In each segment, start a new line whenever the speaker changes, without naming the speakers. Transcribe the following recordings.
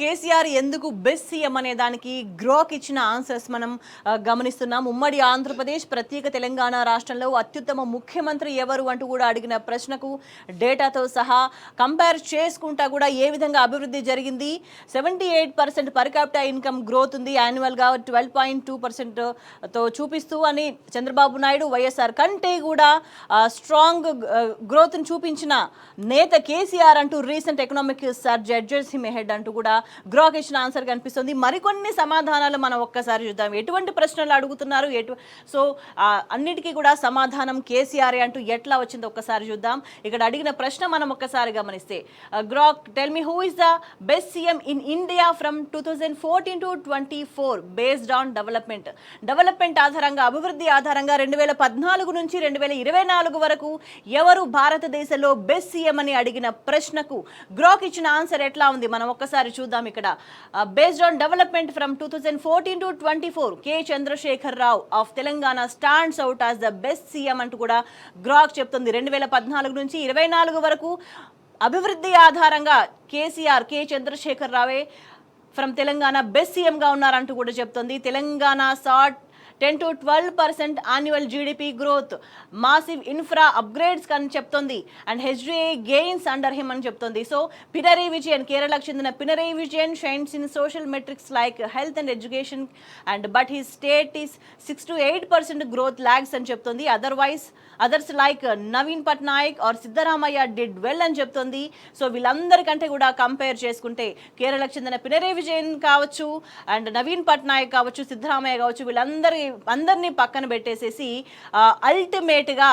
కేసీఆర్ ఎందుకు best CM అనే దానికి గ్రోక్ ఇచ్చిన ఆన్సర్స్ మనం గమనిస్తున్నాం. ఉమ్మడి ఆంధ్రప్రదేశ్ ప్రత్యేక తెలంగాణ రాష్ట్రంలో అత్యుత్తమ ముఖ్యమంత్రి ఎవరు అంటూ కూడా అడిగిన ప్రశ్నకు డేటాతో సహా కంపేర్ చేసుకుంటా కూడా ఏ విధంగా అభివృద్ధి జరిగింది. 78% పర్ క్యాపిటా ఇన్కమ్ గ్రోత్ ఉంది, యాన్యువల్గా 12.2%తో చూపిస్తూ అని చంద్రబాబు నాయుడు వైఎస్ఆర్ కంటే కూడా స్ట్రాంగ్ గ్రోత్ను చూపించిన నేత కేసీఆర్ అంటూ recent economic surge adjust him head అంటూ కూడా గ్రోక్ ఇచ్చిన ఆన్సర్ కనిపిస్తుంది. మరికొన్ని సమాధానాలు మనం ఒక్కసారి చూద్దాం. ఎటువంటి ప్రశ్నలు అడుగుతున్నారు, సో అన్నిటికీ కూడా సమాధానం కేసీఆర్ అంటూ ఎట్లా వచ్చిందో ఒక్కసారి చూద్దాం. ఇక్కడ అడిగిన ప్రశ్న మనం ఒక్కసారి గమనిస్తే, Grok tell me who is the best CM in India from 2014 to 24 based on development ఆధారంగా, అభివృద్ధి ఆధారంగా 2014 నుంచి 2024 వరకు ఎవరు భారతదేశంలో బెస్ట్ సీఎం అని అడిగిన ప్రశ్నకు గ్రోక్ ఇచ్చిన ఆన్సర్ ఎట్లా ఉంది మనం ఒక్కసారి చూద్దాం. ఇక్కడ based on development from 2014 to 24 K Chandrashekar Rao of Telangana stands out as the best CM అంటూ కూడా గ్రోక్ చెప్తుంది. 2014 నుంచి 24 వరకు అభివృద్ధి ఆధారంగా కేసీఆర్ కె చంద్రశేఖర్ రావే ఫ్రమ్ తెలంగాణ బెస్ట్ సీఎంగా ఉన్నారంటూ కూడా చెప్తుంది. Telangana sat 10 to 12% annual GDP growth, massive infra upgrades అని చెప్తుంది, and HDA gains under him అని చెప్తుంది. సో పినరై విజయన్, కేరళకు చెందిన Pinarayi Vijayan shines in social metrics like health and education and but he state is 6 to 8% growth lags అని చెప్తుంది. Others like Naveen Patnaik or Siddaramaiah did well అని చెప్తుంది. సో వీళ్ళందరికంటే కూడా కంపేర్ చేసుకుంటే కేరళకు చెందిన పినరై విజయన్ కావచ్చు, అండ్ నవీన్ పట్నాయక్ కావచ్చు, సిద్ధరామయ్య కావచ్చు, అందరినీ పక్కన పెట్టేసేసి అల్టిమేట్గా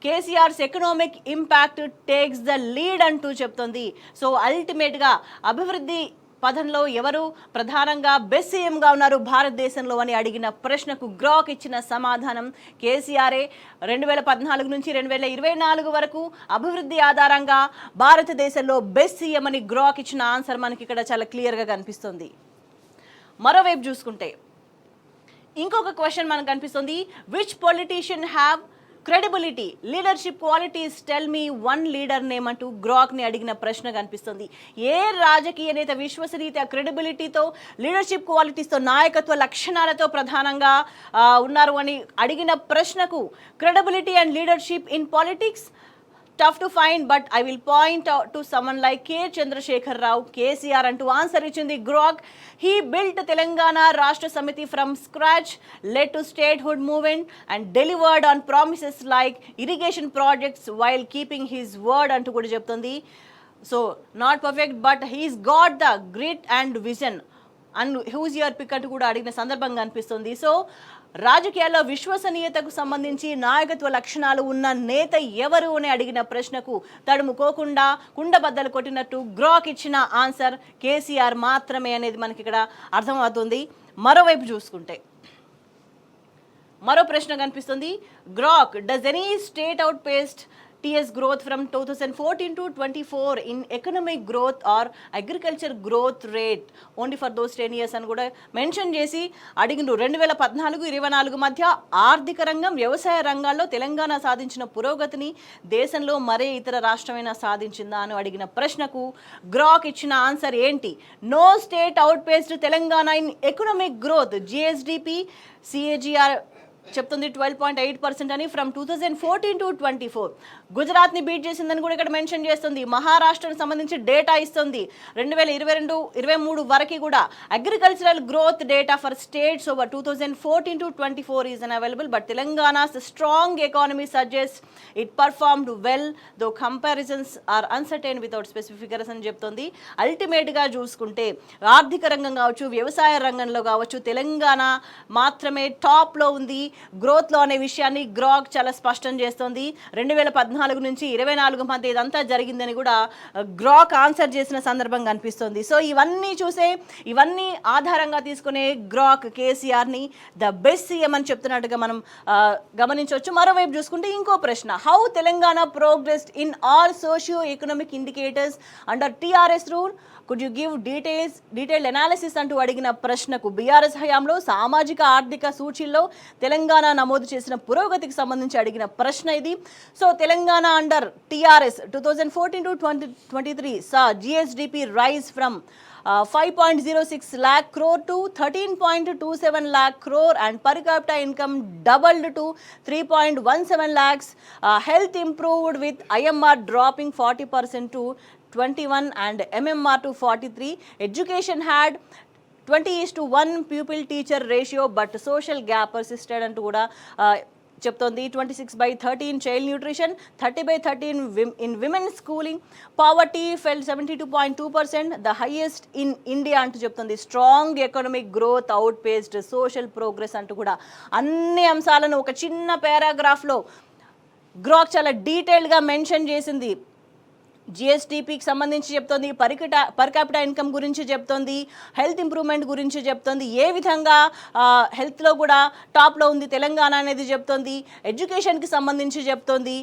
KCR's economic impact takes the lead అంటూ చెప్తుంది. సో అల్టిమేట్గా అభివృద్ధి పదంలో ఎవరు ప్రధానంగా బెస్ట్ సీఎంగా ఉన్నారు భారతదేశంలో అని అడిగిన ప్రశ్నకు గ్రోక్ ఇచ్చిన సమాధానం కేసీఆరే. 2014 నుంచి 2024 వరకు అభివృద్ధి ఆధారంగా భారతదేశంలో బెస్ట్ సీఎం అని గ్రోక్ ఇచ్చిన ఆన్సర్ మనకి ఇక్కడ చాలా క్లియర్గా కనిపిస్తుంది. మరోవైపు చూసుకుంటే ఇంకొక క్వశ్చన్ మనకు కనిపిస్తుంది, which politician have credibility leadership qualities tell me one leader name అంటూ గ్రోక్ని అడిగిన ప్రశ్న కనిపిస్తుంది. ఏ రాజకీయ నేత విశ్వసనీయత, క్రెడిబిలిటీతో, లీడర్షిప్ క్వాలిటీస్తో, నాయకత్వ లక్షణాలతో ప్రధానంగా ఉన్నారు అని అడిగిన ప్రశ్నకు credibility and leadership in politics tough to find, but I will point out to someone like K. Chandrasekhar Rao, KCR అంటూ ఆన్సర్ ఇచ్చింది Grok. He built Telangana Rashtra Samiti from scratch, led to statehood movement and delivered on promises like irrigation projects while keeping his word అంటూ కూడా చెప్తుంది. So not perfect, but he's got the grit and vision. And who's your pick అంటూ కూడా అడిగిన సందర్భంగా అనిపిస్తుంది. So రాజకీయాల్లో విశ్వసనీయతకు సంబంధించి నాయకత్వ లక్షణాలు ఉన్న నేత ఎవరు అని అడిగిన ప్రశ్నకు తడుముకోకుండా కుండబద్దలు కొట్టినట్టు గ్రోక్ ఇచ్చిన ఆన్సర్ కేసీఆర్ మాత్రమే అనేది మనకి ఇక్కడ అర్థమవుతుంది. మరోవైపు చూసుకుంటే మరో ప్రశ్న కనిపిస్తుంది, Grok does any state outpaced TS growth from 2014 to 24 in economic growth or agriculture growth rate only for those 10 years అని కూడా మెన్షన్ చేసి అడిగిన 2014-24 మధ్య ఆర్థిక రంగం, వ్యవసాయ రంగాల్లో తెలంగాణ సాధించిన పురోగతిని దేశంలో మరే ఇతర రాష్ట్రమైనా సాధించిందా అని అడిగిన ప్రశ్నకు గ్రోక్ ఇచ్చిన ఆన్సర్ ఏంటి? No state outpaced Telangana in economic growth, GSDP CAGR చెప్తుంది 12.8% అని ఫ్రమ్ 2014 to 24. గుజరాత్ని బీట్ చేసిందని కూడా ఇక్కడ మెన్షన్ చేస్తుంది. మహారాష్ట్రకు సంబంధించి డేటా ఇస్తుంది. 2022-23 వరకు కూడా agricultural growth data for states over 2014 to 24 is unavailable, but Telangana's strong economy suggest it performed well though comparisons are uncertain without specific figures అని చెప్తుంది. అల్టిమేట్గా చూసుకుంటే ఆర్థిక రంగం కావచ్చు, వ్యవసాయ రంగంలో కావచ్చు, తెలంగాణ మాత్రమే టాప్లో ఉంది గ్రోత్లో అనే విషయాన్ని గ్రోక్ చాలా స్పష్టం చేస్తుంది. 2014 నుంచి 24 మధ్య ఇదంతా జరిగిందని కూడా గ్రోక్ ఆన్సర్ చేసిన సందర్భంగా అనిపిస్తుంది. సో ఇవన్నీ ఆధారంగా తీసుకునే గ్రోక్ కేసీఆర్ని ద బెస్ట్ సీఎం అని చెప్తున్నట్టుగా మనం గమనించవచ్చు. మరోవైపు చూసుకుంటే ఇంకో ప్రశ్న, how Telangana progressed in all socio economic indicators under TRS rule, could you give detailed analysis అంటూ అడిగిన ప్రశ్నకు బీఆర్ఎస్ హయాంలో సామాజిక ఆర్థిక సూచీల్లో తెలంగాణ నమోదు చేసిన పురోగతికి సంబంధించి అడిగిన ప్రశ్న ఇది. So Telangana under TRS 2014 to 2023 saw GSDP rise from 5.06 lakh crore to 13.27 lakh crore, and per capita income doubled to 3.17 lakhs. Health improved with IMR dropping 40% to 21 and MMR to 43. Education had 20:1 pupil teacher ratio, but social gap persisted అంటూ కూడా చెప్తోంది. 26/13 child nutrition, 30/13 in women schooling. Poverty fell 72.2%, the highest in India అంటూ చెప్తుంది. Strong economic growth outpaced social progress అంటూ కూడా అన్ని అంశాలను ఒక చిన్న పారాగ్రాఫ్లో గ్రాక్ చాలా డీటెయిల్డ్గా మెన్షన్ చేసింది. జిఎస్టీపీకి సంబంధించి చెప్తోంది, పర్ క్యాపిటా ఇన్కమ్ గురించి చెప్తోంది, హెల్త్ ఇంప్రూవ్మెంట్ గురించి చెప్తోంది, ఏ విధంగా హెల్త్లో కూడా టాప్లో ఉంది తెలంగాణ అనేది చెప్తోంది, ఎడ్యుకేషన్కి సంబంధించి చెప్తోంది,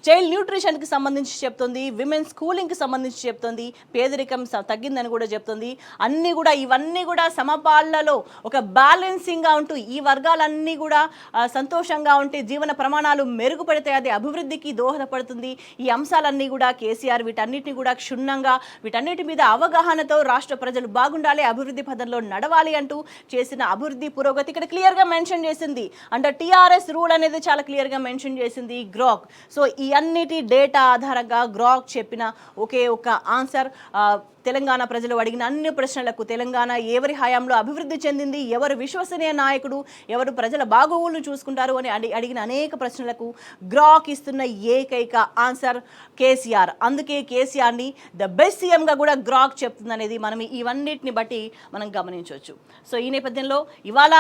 చైల్డ్ న్యూట్రిషన్కి సంబంధించి చెప్తుంది, విమెన్ స్కూలింగ్కి సంబంధించి చెప్తుంది, పేదరికం తగ్గిందని కూడా చెప్తుంది. ఇవన్నీ కూడా సమపాళ్లలో ఒక బ్యాలెన్సింగ్గా ఉంటూ ఈ వర్గాలన్నీ కూడా సంతోషంగా ఉంటే జీవన ప్రమాణాలు మెరుగుపడితే అది అభివృద్ధికి దోహదపడుతుంది. ఈ అంశాలన్నీ కూడా కేసీఆర్ వీటన్నిటిని కూడా క్షుణ్ణంగా వీటన్నిటి మీద అవగాహనతో రాష్ట్ర ప్రజలు బాగుండాలి, అభివృద్ధి పదంలో నడవాలి అంటూ చేసిన అభివృద్ధి పురోగతి ఇక్కడ క్లియర్గా మెన్షన్ చేసింది. అండర్ టీఆర్ఎస్ రూల్ అనేది చాలా క్లియర్గా మెన్షన్ చేసింది గ్రాక్. సో ఈ అన్నిటి డేటా ఆధారంగా గ్రాక్ చెప్పిన ఒకే ఒక ఆన్సర్, తెలంగాణ ప్రజలు అడిగిన అన్ని ప్రశ్నలకు తెలంగాణ ఎవరి హయాంలో అభివృద్ధి చెందింది, ఎవరు విశ్వసనీయ నాయకుడు, ఎవరు ప్రజల బాగోగులను చూసుకుంటారు అని అడిగిన అనేక ప్రశ్నలకు గ్రాక్ ఇస్తున్న ఏకైక ఆన్సర్ కేసీఆర్. అందుకే కేసీఆర్ని ద బెస్ట్ సీఎంగా కూడా గ్రాక్ చెప్తుందనేది మనం ఇవన్నిటిని బట్టి మనం గమనించవచ్చు. సో ఈ నేపథ్యంలో ఇవాళ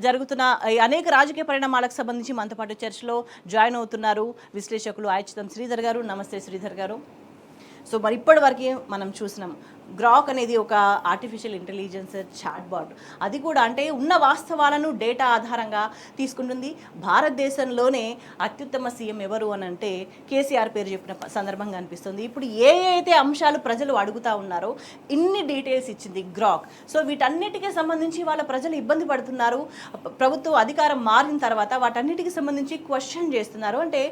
జరుగుతున్న అనేక రాజకీయ పరిణామాలకు సంబంధించి మనతో పాటు చర్చలో జాయిన్ అవుతున్నారు విశ్లేషకులు ఆయుచితం శ్రీధర్ గారు. నమస్తే శ్రీధర్ గారు. సో మరి ఇప్పటి వరకు మనం చూసినాం గ్రాక్ అనేది ఒక ఆర్టిఫిషియల్ ఇంటెలిజెన్స్ చాట్ బాట్. అది కూడా అంటే ఉన్న వాస్తవాలను డేటా ఆధారంగా తీసుకుంటుంది. భారతదేశంలోనే అత్యుత్తమ సీఎం ఎవరు అని అంటే కేసీఆర్ పేరు చెప్పిన సందర్భంగా అనిపిస్తుంది. ఇప్పుడు ఏ అయితే అంశాలు ప్రజలు అడుగుతూ ఉన్నారో ఇన్ని డీటెయిల్స్ ఇచ్చింది గ్రాక్. సో వీటన్నిటికీ సంబంధించి వాళ్ళ ప్రజలు ఇబ్బంది పడుతున్నారు. ప్రభుత్వం అధికారం మారిన తర్వాత వాటన్నిటికీ సంబంధించి క్వశ్చన్ చేస్తున్నారు. అంటే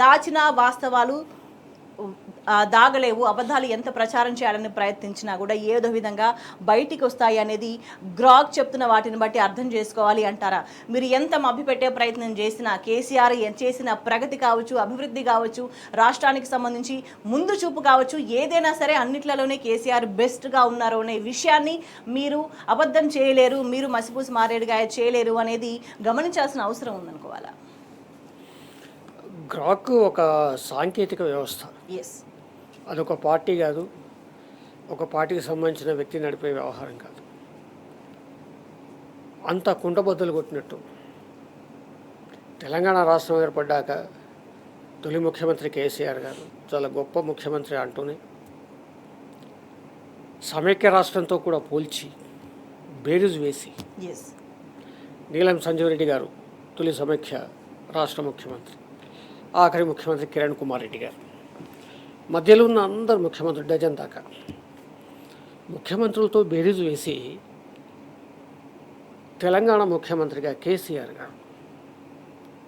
దాచిన వాస్తవాలు దాగలేవు, అబద్ధాలు ఎంత ప్రచారం చేయాలని ప్రయత్నించినా కూడా ఏదో విధంగా బయటికి వస్తాయి అనేది గ్రాక్ చెప్తున్న వాటిని బట్టి అర్థం చేసుకోవాలి అంటారా? మీరు ఎంత మభ్యపెట్టే ప్రయత్నం చేసినా కేసీఆర్ చేసిన ప్రగతి కావచ్చు, అభివృద్ధి కావచ్చు, రాష్ట్రానికి సంబంధించి ముందు చూపు కావచ్చు, ఏదైనా సరే అన్నిట్లలోనే కేసీఆర్ బెస్ట్గా ఉన్నారు అనే విషయాన్ని మీరు అబద్ధం చేయలేరు, మీరు మసిపూసి మారేడుగా చేయలేరు అనేది గమనించాల్సిన అవసరం ఉందనుకోవాలా?
గ్రాక్ ఒక సాంకేతిక వ్యవస్థ.
ఎస్,
అదొక పార్టీ కాదు, ఒక పార్టీకి సంబంధించిన వ్యక్తి నడిపే వ్యవహారం కాదు. అంత కుండబద్దలు కొట్టినట్టు తెలంగాణ రాష్ట్రం ఏర్పడ్డాక తొలి ముఖ్యమంత్రి కేసీఆర్ గారు చాలా గొప్ప ముఖ్యమంత్రి అంటూనే సమైక్య రాష్ట్రంతో కూడా పోల్చి బేరీజు వేసి నీలం సంజీవ్ రెడ్డి గారు తొలి సమైక్య రాష్ట్ర ముఖ్యమంత్రి, ఆఖరి ముఖ్యమంత్రి కిరణ్ కుమార్ రెడ్డి గారు, మధ్యలో ఉన్న అందరు ముఖ్యమంత్రులు డజన్ దాకా ముఖ్యమంత్రులతో బేరీజు వేసి తెలంగాణ ముఖ్యమంత్రిగా కేసీఆర్ గారు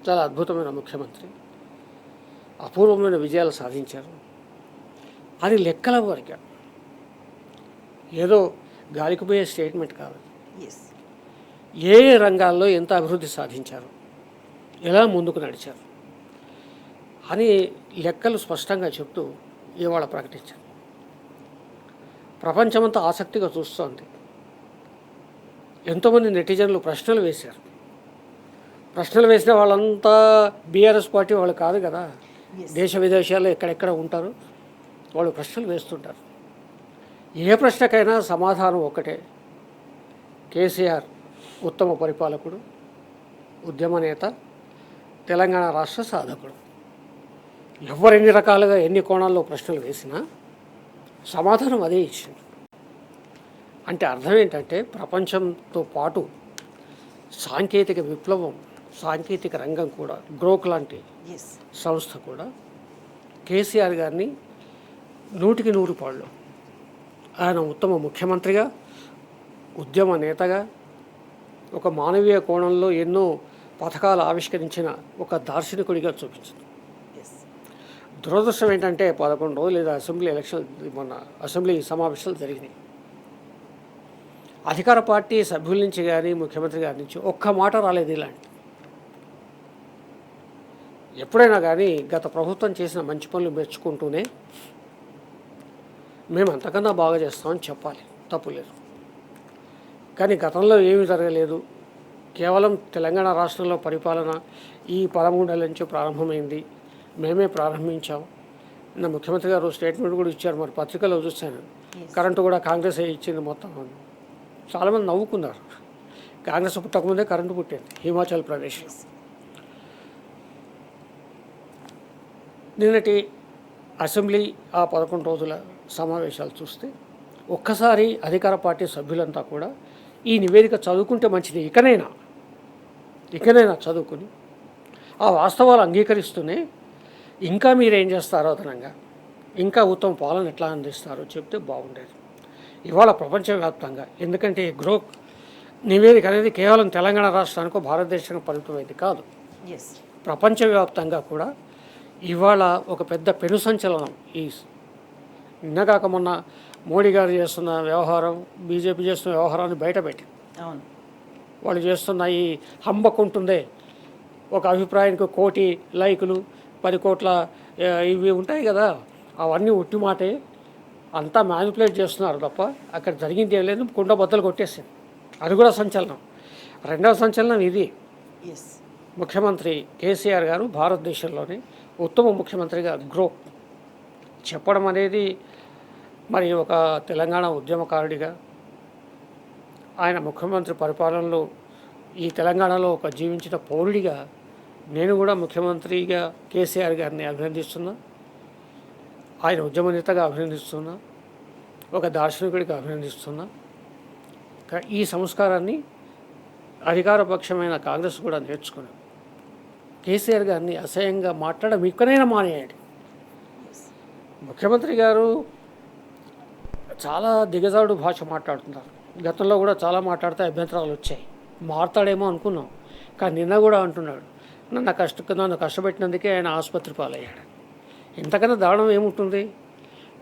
చాలా అద్భుతమైన ముఖ్యమంత్రి, అపూర్వమైన విజయాలు సాధించారు. అది లెక్కల వరకు ఏదో గాలికి పోయే స్టేట్మెంట్ కాదు. ఏ రంగాల్లో ఎంత అభివృద్ధి సాధించారు, ఎలా ముందుకు నడిచారు అని లెక్కలు స్పష్టంగా చెప్తూ ఇవాళ ప్రకటించారు. ప్రపంచమంతా ఆసక్తిగా చూస్తోంది. ఎంతోమంది నెటిజన్లు ప్రశ్నలు వేశారు. ప్రశ్నలు వేసిన వాళ్ళంతా బీఆర్ఎస్ పార్టీ వాళ్ళు కాదు కదా, దేశ విదేశాల్లో ఎక్కడెక్కడ ఉంటారు, వాళ్ళు ప్రశ్నలు వేస్తుంటారు. ఏ ప్రశ్నకైనా సమాధానం ఒక్కటే, కేసీఆర్ ఉత్తమ పరిపాలకుడు, ఉద్యమ నేత, తెలంగాణ రాష్ట్ర సాధకుడు. ఎవరు ఎన్ని రకాలుగా ఎన్ని కోణాల్లో ప్రశ్నలు వేసినా సమాధానం అదే ఇచ్చింది. అంటే అర్థం ఏంటంటే ప్రపంచంతో పాటు సాంకేతిక విప్లవం, సాంకేతిక రంగం కూడా, గ్రోక్ లాంటి సంస్థ కూడా కేసీఆర్ గారిని 100కి 100 పాళ్ళు ఆయన ఉత్తమ ముఖ్యమంత్రిగా, ఉద్యమ నేతగా, ఒక మానవీయ కోణంలో ఎన్నో పథకాలు ఆవిష్కరించిన ఒక దార్శనికుడిగా చూపించింది. దురదృష్టం ఏంటంటే 11 రోజులు లేదా అసెంబ్లీ ఎలక్షన్ మొన్న అసెంబ్లీ సమావేశాలు జరిగినాయి. అధికార పార్టీ సభ్యుల నుంచి కానీ ముఖ్యమంత్రి గారి నుంచి ఒక్క మాట రాలేదు. ఇలాంటి ఎప్పుడైనా కానీ గత ప్రభుత్వం చేసిన మంచి పనులు మెచ్చుకుంటూనే మేము అంతకన్నా బాగా చేస్తామని చెప్పాలి, తప్పులేదు. కానీ గతంలో ఏమీ జరగలేదు. కేవలం తెలంగాణ రాష్ట్రంలో పరిపాలన ఈ 13 నెలల నుంచి ప్రారంభమైంది, మేమే ప్రారంభించాం. నా ముఖ్యమంత్రి గారు స్టేట్మెంట్ కూడా ఇచ్చారు, మరి పత్రికలో చూశాను. కరెంటు కూడా కాంగ్రెస్ ఇచ్చింది మొత్తం. చాలామంది నవ్వుకున్నారు. కాంగ్రెస్ పుట్టకముందే కరెంటు పుట్టింది హిమాచల్ ప్రదేశ్. నిన్నటి అసెంబ్లీ ఆ 11 రోజుల సమావేశాలు చూస్తే ఒక్కసారి అధికార పార్టీ సభ్యులంతా కూడా ఈ నివేదిక చదువుకుంటే మంచిది, ఇకనైనా చదువుకుని ఆ వాస్తవాలు అంగీకరిస్తూనే ఇంకా మీరేం చేస్తారో అదనంగా ఇంకా ఉత్తమ పాలన ఎట్లా అందిస్తారో చెప్తే బాగుండేది. ఇవాళ ప్రపంచవ్యాప్తంగా, ఎందుకంటే గ్రోక్ నివేదిక అనేది కేవలం తెలంగాణ రాష్ట్రానికో భారతదేశానికి పరిమితమైంది కాదు, ప్రపంచవ్యాప్తంగా కూడా ఇవాళ ఒక పెద్ద పెను సంచలనం. నిన్నగాక మొన్న మోడీ గారు చేస్తున్న వ్యవహారం, బీజేపీ చేస్తున్న వ్యవహారాన్ని బయటపెట్టి వాళ్ళు చేస్తున్న ఈ హంబకుంటుందే, ఒక అభిప్రాయానికి 1 కోటి లైకులు 10 కోట్ల ఇవి ఉంటాయి కదా, అవన్నీ ఉట్టి మాటే, అంతా మ్యానిపులేట్ చేస్తున్నారు తప్ప అక్కడ జరిగింది ఏం లేదు. కుండ బద్దలు కొట్టేసింది. అది కూడా సంచలనం. రెండవ సంచలనం ఇది, ముఖ్యమంత్రి కేసీఆర్ గారు భారతదేశంలోనే ఉత్తమ ముఖ్యమంత్రిగా గ్రోత్ చెప్పడం అనేది, మరి ఒక తెలంగాణ ఉద్యమకారుడిగా ఆయన ముఖ్యమంత్రి పరిపాలనలో ఈ తెలంగాణలో ఒక జీవించిన పౌరుడిగా నేను కూడా ముఖ్యమంత్రిగా కేసీఆర్ గారిని అభినందిస్తున్నా, ఆయన ఉద్యమనేతగా అభినందిస్తున్నా, ఒక దార్శనికుడిగా అభినందిస్తున్నా. ఈ సంస్కారాన్ని అధికారపక్షమైన కాంగ్రెస్ కూడా నేర్చుకుని కేసీఆర్ గారిని అసహ్యంగా మాట్లాడడం ఇక్కడైనా మానేయండి. ముఖ్యమంత్రి గారు చాలా దిగజారుడు భాష మాట్లాడుతున్నారు. గతంలో కూడా చాలా మాట్లాడితే అభ్యంతరాలు వచ్చాయి, మారుతాడేమో అనుకున్నాం. కానీ నిన్న కూడా అంటున్నాడు, నన్ను కష్టపెట్టినందుకే ఆయన ఆసుపత్రి పాలయ్యాడు. ఇంతకన్నా దారుణం ఏముంటుంది?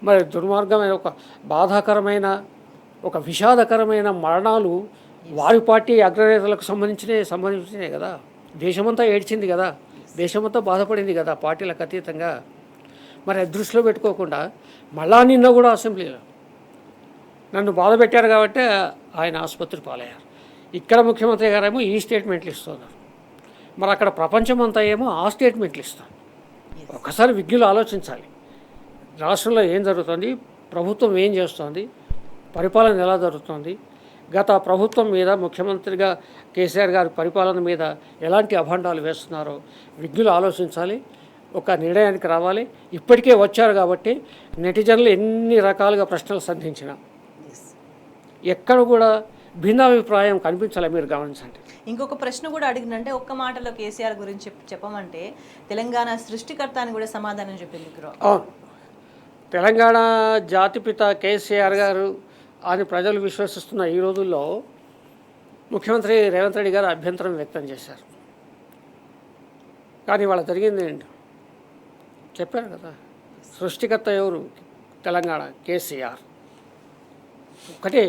మరి దుర్మార్గమైన, ఒక బాధాకరమైన, ఒక విషాదకరమైన మరణాలు వారి పార్టీ అగ్రనేతలకు సంబంధించినవి కదా. దేశమంతా ఏడ్చింది కదా, దేశమంతా బాధపడింది కదా పార్టీలకు అతీతంగా. మరి దృష్టిలో పెట్టుకోకుండా మళ్ళా నిన్న కూడా అసెంబ్లీలో నన్ను బాధ పెట్టారు కాబట్టి ఆయన ఆసుపత్రి పాలయ్యారు. ఇక్కడ ముఖ్యమంత్రి గారేమో ఈ స్టేట్మెంట్లు ఇస్తున్నారు, మరి అక్కడ ప్రపంచమంతా ఏమో ఆ స్టేట్మెంట్లు ఇస్తారు. ఒకసారి విజ్ఞులు ఆలోచించాలి, రాష్ట్రంలో ఏం జరుగుతుంది, ప్రభుత్వం ఏం చేస్తుంది, పరిపాలన ఎలా జరుగుతుంది, గత ప్రభుత్వం మీద ముఖ్యమంత్రిగా కేసీఆర్ గారి పరిపాలన మీద ఎలాంటి అభండాలు వేస్తున్నారో విజ్ఞులు ఆలోచించాలి, ఒక నిర్ణయానికి రావాలి. ఇప్పటికే వచ్చారు కాబట్టి నెటిజన్లు ఎన్ని రకాలుగా ప్రశ్నలు సంధించినా ఎక్కడ కూడా భిన్నాభిప్రాయం కనిపించాలి, మీరు గమనించండి.
ఇంకొక ప్రశ్న కూడా అడిగినంటే, ఒక్క మాటలో కేసీఆర్ గురించి చెప్పమంటే తెలంగాణ సృష్టికర్త అని కూడా సమాధానం చెప్పింది.
అవును, తెలంగాణ జాతిపిత కేసీఆర్ గారు అని ప్రజలు విశ్వసిస్తున్న ఈ రోజుల్లో ముఖ్యమంత్రి రేవంత్ రెడ్డి గారు అభ్యంతరం వ్యక్తం చేశారు. కానీ వాళ్ళ జరిగింది ఏంటి చెప్పారు కదా, సృష్టికర్త ఎవరు? తెలంగాణ కేసీఆర్. ఒకటే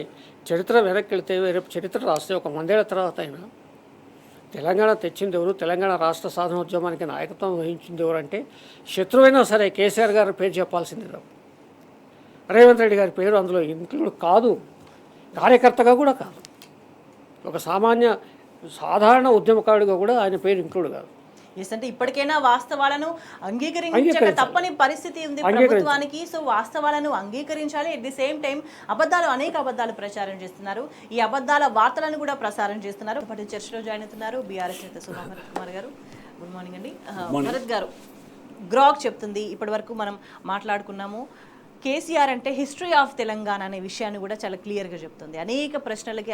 చరిత్ర వెనక్కి వెళితే, రేపు చరిత్ర రాస్తే ఒక 100 ఏళ్ల తర్వాత అయినా తెలంగాణ తెచ్చింది ఎవరు, తెలంగాణ రాష్ట్ర సాధనోద్యమానికి నాయకత్వం వహించింది ఎవరు అంటే శత్రువైనా సరే కేసీఆర్ గారి పేరు చెప్పాల్సింది. రేవంత్ రెడ్డి గారి పేరు అందులో ఇంక్లూడ్ కాదు, కార్యకర్తగా కూడా కాదు, ఒక సాధారణ ఉద్యమకారుడిగా కూడా ఆయన పేరు ఇంక్లూడ్ కాదు.
అంటే ఇప్పటికైనా వాస్తవాలను అంగీకరించక తప్పని పరిస్థితి ఉంది ప్రభుత్వానికి. సో వాస్తవాలను అంగీకరించాలి. ఎట్ ది సేమ్ టైం అనేక అబద్ధాలు ప్రచారం చేస్తున్నారు. ఈ అబద్ధాల వార్తలను కూడా ప్రసారం చేస్తున్నారు. ఇప్పటి చర్చలో జాయిన్ అవుతున్నారు బీఆర్ఎస్ నేత సుభాకర్ కుమార్ గారు. గుడ్ మార్నింగ్ అండి. భరత్ గారు, గ్రాక్ చెప్తుంది, ఇప్పటి వరకు మనం మాట్లాడుకున్నాము, కేసీఆర్ అంటే హిస్టరీ ఆఫ్ తెలంగాణ అనే విషయాన్ని కూడా చాలా క్లియర్గా చెప్తుంది. అనేక ప్రశ్నలకి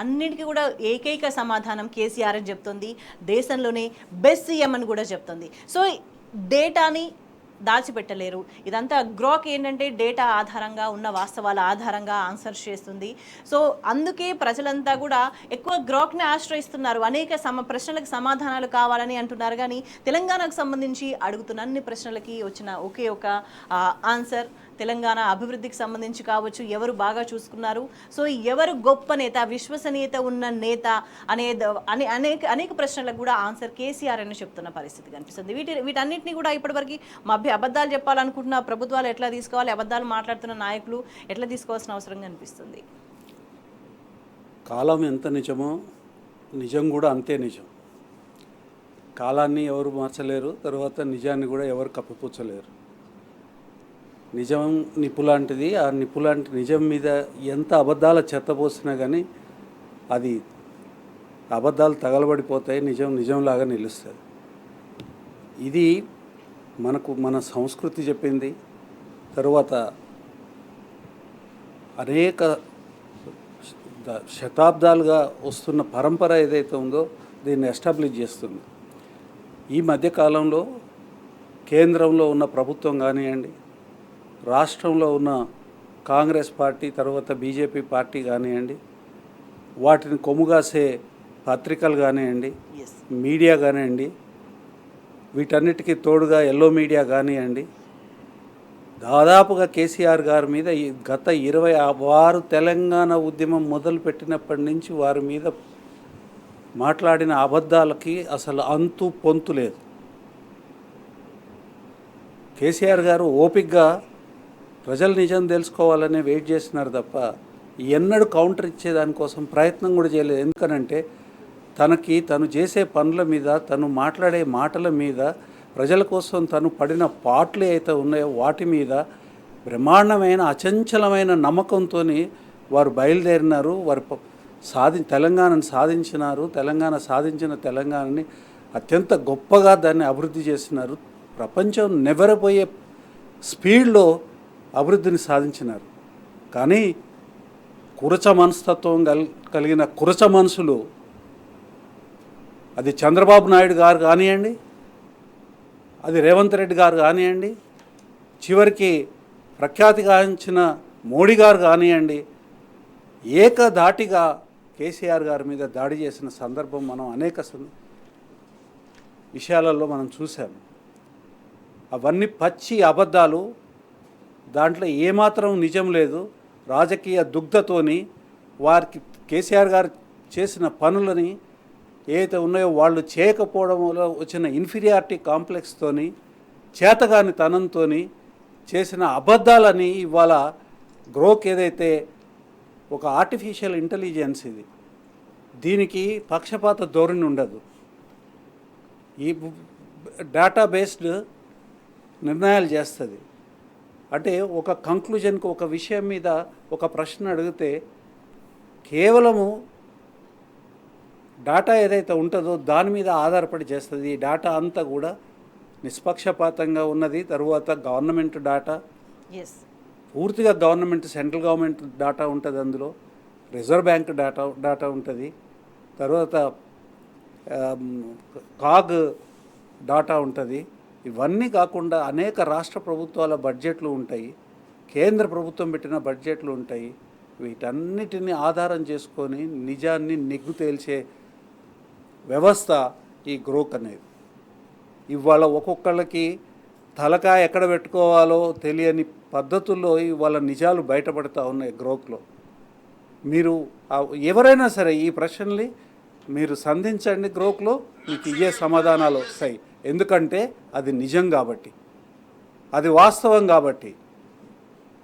అన్నిటికీ కూడా ఏకైక సమాధానం కేసీఆర్ అని చెప్తుంది. దేశంలోనే బెస్ట్ సీఎం అని కూడా చెప్తుంది. సో డేటాని దాచిపెట్టలేరు. ఇదంతా గ్రోక్ ఏంటంటే డేటా ఆధారంగా ఉన్న వాస్తవాల ఆధారంగా ఆన్సర్ చేస్తుంది. సో అందుకే ప్రజలంతా కూడా ఎక్కువ గ్రోక్ని ఆశ్రయిస్తున్నారు. అనేక ప్రశ్నలకు సమాధానాలు కావాలని అంటున్నారు. కానీ తెలంగాణకు సంబంధించి అడుగుతున్న అన్ని ప్రశ్నలకి వచ్చిన ఒకే ఒక ఆన్సర్ తెలంగాణ అభివృద్ధికి సంబంధించి కావచ్చు, ఎవరు బాగా చూసుకున్నారు, సో ఎవరు గొప్ప నేత, విశ్వసనీయత ఉన్న నేత అనే అనేక ప్రశ్నలకు కూడా ఆన్సర్ కేసీఆర్ అని చెప్తున్న పరిస్థితి కనిపిస్తుంది. వీటన్నిటిని కూడా ఇప్పటివరకు అబద్ధాలు చెప్పాలనుకుంటున్న ప్రభుత్వాలు ఎట్లా తీసుకోవాలి, అబద్ధాలు మాట్లాడుతున్న నాయకులు ఎట్లా తీసుకోవాల్సిన అవసరం కనిపిస్తుంది.
కాలం ఎంత నిజమో నిజం కూడా అంతే నిజం. కాలాన్ని ఎవరు మార్చలేరు, తర్వాత నిజాన్ని కూడా ఎవరు కప్పిపుచ్చలేరు. నిజం నిప్పులాంటిది. ఆ నిప్పులాంటి నిజం మీద ఎంత అబద్ధాల చెత్తపోసినా కానీ అది అబద్ధాలు తగలబడిపోతాయి, నిజం నిజంలాగా నిలుస్తుంది. ఇది మన సంస్కృతి చెప్పింది. తరువాత అనేక శతాబ్దాలుగా వస్తున్న పరంపర ఏదైతే ఉందో దీన్ని ఎస్టాబ్లిష్ చేస్తుంది. ఈ మధ్యకాలంలో కేంద్రంలో ఉన్న ప్రభుత్వం కానివ్వండి, రాష్ట్రంలో ఉన్న కాంగ్రెస్ పార్టీ, తర్వాత బీజేపీ పార్టీ కానివ్వండి, వాటిని కొమ్ముగాసే పత్రికలు కానివ్వండి, మీడియా కానివ్వండి, వీటన్నిటికీ తోడుగా ఎల్లో మీడియా కానివ్వండి, దాదాపుగా కేసీఆర్ గారి మీద గత 26 తెలంగాణ ఉద్యమం మొదలుపెట్టినప్పటి నుంచి వారి మీద మాట్లాడిన అబద్ధాలకి అసలు అంతు పొంతు లేదు. కేసీఆర్ గారు ఓపికగా ప్రజలు నిజం తెలుసుకోవాలనే వెయిట్ చేస్తున్నారు తప్ప ఎన్నడూ కౌంటర్ ఇచ్చేదానికోసం ప్రయత్నం కూడా చేయలేదు. ఎందుకనంటే తను చేసే పనుల మీద, తను మాట్లాడే మాటల మీద, ప్రజల కోసం తను పడిన పాటలు అయితే ఉన్నాయో వాటి మీద బ్రహ్మాండమైన అచంచలమైన నమ్మకంతో వారు బయలుదేరినారు. వారు తెలంగాణను సాధించినారు. సాధించిన తెలంగాణని అత్యంత గొప్పగా దాన్ని అభివృద్ధి చేసినారు. ప్రపంచం నెవరపోయే స్పీడ్లో అభివృద్ధిని సాధించినారు. కానీ కురచ మనస్తత్వం కలిగిన కురచ మనుషులు, అది చంద్రబాబు నాయుడు గారు కానివ్వండి, అది రేవంత్ రెడ్డి గారు కానివ్వండి, చివరికి ప్రఖ్యాతి గాంచిన మోడీ గారు కానివ్వండి, ఏకధాటిగా కేసీఆర్ గారి మీద దాడి చేసిన సందర్భం మనం అనేక విషయాలలో మనం చూసాము. అవన్నీ పచ్చి అబద్ధాలు, దాంట్లో ఏమాత్రం నిజం లేదు. రాజకీయ దుగ్ధతోని వారికి కేసీఆర్ గారు చేసిన పనులని ఏదైతే ఉన్నాయో వాళ్ళు చేయకపోవడంలో వచ్చిన ఇన్ఫీరియారిటీ కాంప్లెక్స్తోని, చేతగాని తనంతో చేసిన అబద్ధాలని ఇవాళ గ్రోక్ ఏదైతే ఒక ఆర్టిఫిషియల్ ఇంటెలిజెన్స్ ఇది, దీనికి పక్షపాత ధోరణి ఉండదు. ఈ డేటా బేస్డ్ నిర్ణయాలు చేస్తుంది. అంటే ఒక కంక్లూజన్కి, ఒక విషయం మీద ఒక ప్రశ్న అడిగితే కేవలము డేటా ఏదైతే ఉంటుందో దాని మీద ఆధారపడి చేస్తుంది. ఈ డేటా అంతా కూడా నిష్పక్షపాతంగా ఉన్నది. తరువాత గవర్నమెంట్ డేటా, పూర్తిగా సెంట్రల్ గవర్నమెంట్ డేటా ఉంటుంది. అందులో రిజర్వ్ బ్యాంక్ డేటా ఉంటుంది. తర్వాత కాగ్ డేటా ఉంటుంది. ఇవన్నీ కాకుండా అనేక రాష్ట్ర ప్రభుత్వాల బడ్జెట్లు ఉంటాయి, కేంద్ర ప్రభుత్వం పెట్టిన బడ్జెట్లు ఉంటాయి. వీటన్నిటిని ఆధారం చేసుకొని నిజాన్ని నిగ్గు తేల్చే వ్యవస్థ ఈ గ్రోక్ అనేది. ఇవాళ ఒక్కొక్కళ్ళకి తలకాయ ఎక్కడ పెట్టుకోవాలో తెలియని పద్ధతుల్లో ఇవాళ నిజాలు బయటపడుతూ ఉన్నాయి గ్రోక్లో. మీరు ఎవరైనా సరే ఈ ప్రశ్నల్ని మీరు సంధించండి, గ్రోక్లో మీకు ఇవే సమాధానాలు వస్తాయి. ఎందుకంటే అది నిజం కాబట్టి, అది వాస్తవం కాబట్టి.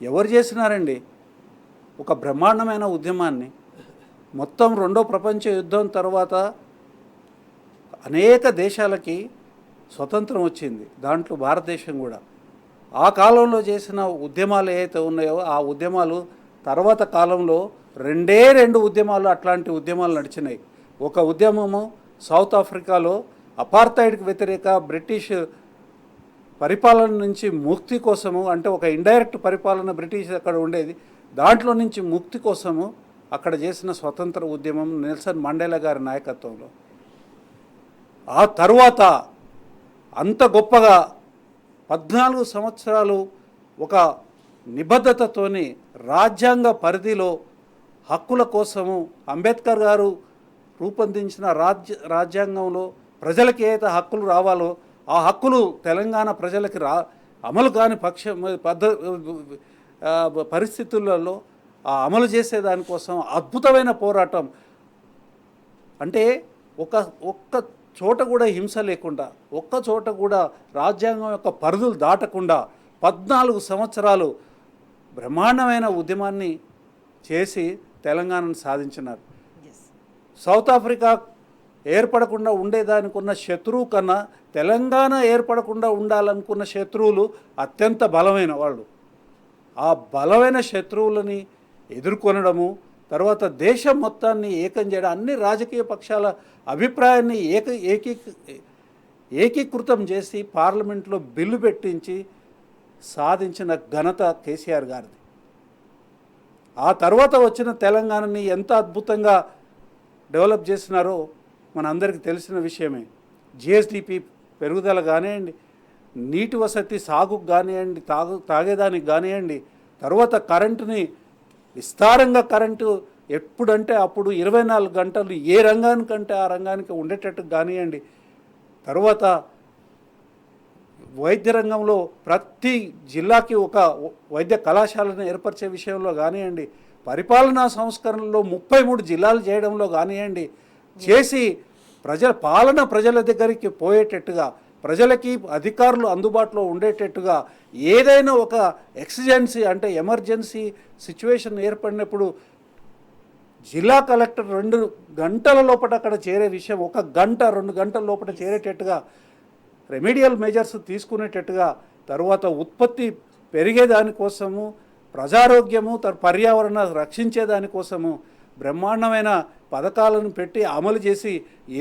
ఎవరు చేసినారండి ఒక బ్రహ్మాండమైన ఉద్యమాన్ని? మొత్తం 2వ ప్రపంచ యుద్ధం తర్వాత అనేక దేశాలకి స్వతంత్రం వచ్చింది, దాంట్లో భారతదేశం కూడా. ఆ కాలంలో చేసిన ఉద్యమాలు ఏవైతే ఉన్నాయో ఆ ఉద్యమాలు తర్వాత కాలంలో 2 ఉద్యమాలు, అట్లాంటి ఉద్యమాలు నడిచినాయి. ఒక ఉద్యమము సౌత్ ఆఫ్రికాలో అపార్థైడ్కి వ్యతిరేక బ్రిటిష్ పరిపాలన నుంచి ముక్తి కోసము, అంటే ఒక ఇండైరెక్ట్ పరిపాలన బ్రిటిష్ అక్కడ ఉండేది, దాంట్లో నుంచి ముక్తి కోసము అక్కడ చేసిన స్వతంత్ర ఉద్యమం నెల్సన్ మండేలా గారి నాయకత్వంలో. ఆ తరువాత అంత గొప్పగా 14 సంవత్సరాలు ఒక నిబద్ధతతోని రాజ్యాంగ పరిధిలో హక్కుల కోసము అంబేద్కర్ గారు రూపొందించిన రాజ్యాంగంలో ప్రజలకి ఏదైతే హక్కులు రావాలో ఆ హక్కులు తెలంగాణ ప్రజలకి అమలు కాని పరిస్థితులలో ఆ అమలు చేసేదానికోసం అద్భుతమైన పోరాటం. అంటే ఒక్క చోట కూడా హింస లేకుండా, ఒక్క చోట కూడా రాజ్యాంగం యొక్క పరిధులు దాటకుండా 14 సంవత్సరాలు బ్రహ్మాండమైన ఉద్యమాన్ని చేసి తెలంగాణను సాధించినారు. సౌత్ ఆఫ్రికా ఏర్పడకుండా ఉండేదానికి ఉన్న శత్రువు కన్నా తెలంగాణ ఏర్పడకుండా ఉండాలనుకున్న శత్రువులు అత్యంత బలమైన వాళ్ళు. ఆ బలమైన శత్రువులని ఎదుర్కొనడము, తర్వాత దేశం మొత్తాన్ని ఏకం చేయడం, అన్ని రాజకీయ పక్షాల అభిప్రాయాన్ని ఏకీకృతం చేసి పార్లమెంట్లో బిల్లు పెట్టించి సాధించిన ఘనత కేసీఆర్ గారిది. ఆ తర్వాత వచ్చిన తెలంగాణని ఎంత అద్భుతంగా డెవలప్ చేసినారో మనందరికీ తెలిసిన విషయమే. జిఎస్డిపి పెరుగుదల కానివ్వండి, నీటి వసతి సాగుకు కానివ్వండి, తాగేదానికి కానివ్వండి, తర్వాత కరెంటుని విస్తారంగా కరెంటు ఎప్పుడంటే అప్పుడు 24 గంటలు ఏ రంగానికంటే ఆ రంగానికి ఉండేటట్టు కానివ్వండి, తర్వాత వైద్య రంగంలో ప్రతి జిల్లాకి ఒక వైద్య కళాశాలను ఏర్పరిచే విషయంలో కానివ్వండి, పరిపాలనా సంస్కరణలో 33 జిల్లాలు చేయడంలో కానివ్వండి, చేసి ప్రజల దగ్గరికి పోయేటట్టుగా, ప్రజలకి అధికారులు అందుబాటులో ఉండేటట్టుగా, ఏదైనా ఒక ఎక్సిజెన్సీ అంటే ఎమర్జెన్సీ సిచ్యువేషన్ ఏర్పడినప్పుడు జిల్లా కలెక్టర్ 2 గంటల లోపల అక్కడ చేరే విషయం 1 గంట 2 గంటల లోపల చేరేటట్టుగా రెమెడియల్ మెజర్స్ తీసుకునేటట్టుగా, తర్వాత ఉత్పత్తి పెరిగేదానికోసము, ప్రజారోగ్యము పర్యావరణ రక్షించేదానికోసము బ్రహ్మాండమైన పథకాలను పెట్టి అమలు చేసి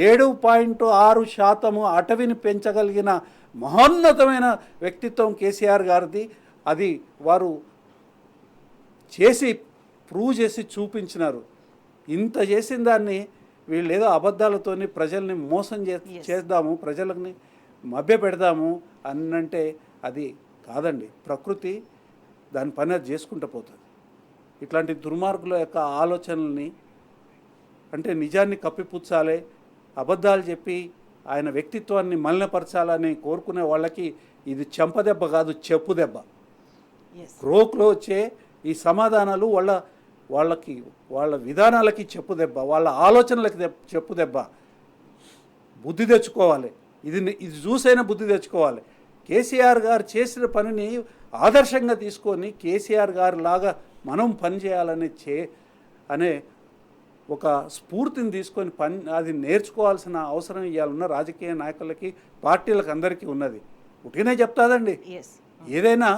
7.6% అటవీని పెంచగలిగిన మహోన్నతమైన వ్యక్తిత్వం కేసీఆర్ గారిది. అది వారు చేసి ప్రూవ్ చేసి చూపించినారు. ఇంత చేసిన దాన్ని వీళ్ళు ఏదో అబద్ధాలతోని ప్రజల్ని మోసం చేద్దాము, ప్రజలని మభ్య పెడదాము అన్నంటే అది కాదండి. ప్రకృతి దాని పని అది చేసుకుంటూ పోతుంది. ఇట్లాంటి దుర్మార్గుల యొక్క ఆలోచనల్ని అంటే నిజాన్ని కప్పిపుచ్చాలి, అబద్ధాలు చెప్పి ఆయన వ్యక్తిత్వాన్ని మలినపరచాలని కోరుకునే వాళ్ళకి ఇది చెంపదెబ్బ కాదు, చెప్పు దెబ్బ. క్రోక్లో వచ్చే ఈ సమాధానాలు వాళ్ళ విధానాలకి చెప్పు దెబ్బ, వాళ్ళ ఆలోచనలకి చెప్పు దెబ్బ. బుద్ధి తెచ్చుకోవాలి, ఇది చూసైనా బుద్ధి తెచ్చుకోవాలి. కేసీఆర్ గారు చేసిన పనిని ఆదర్శంగా తీసుకొని కేసీఆర్ గారి లాగా మనం పనిచేయాలని అనే ఒక స్ఫూర్తిని తీసుకొని అది నేర్చుకోవాల్సిన అవసరం ఇవాళ రాజకీయ నాయకులకి, పార్టీలకు అందరికీ ఉన్నది. ఉట్టిగానే చెప్తాదండి ఏదైనా.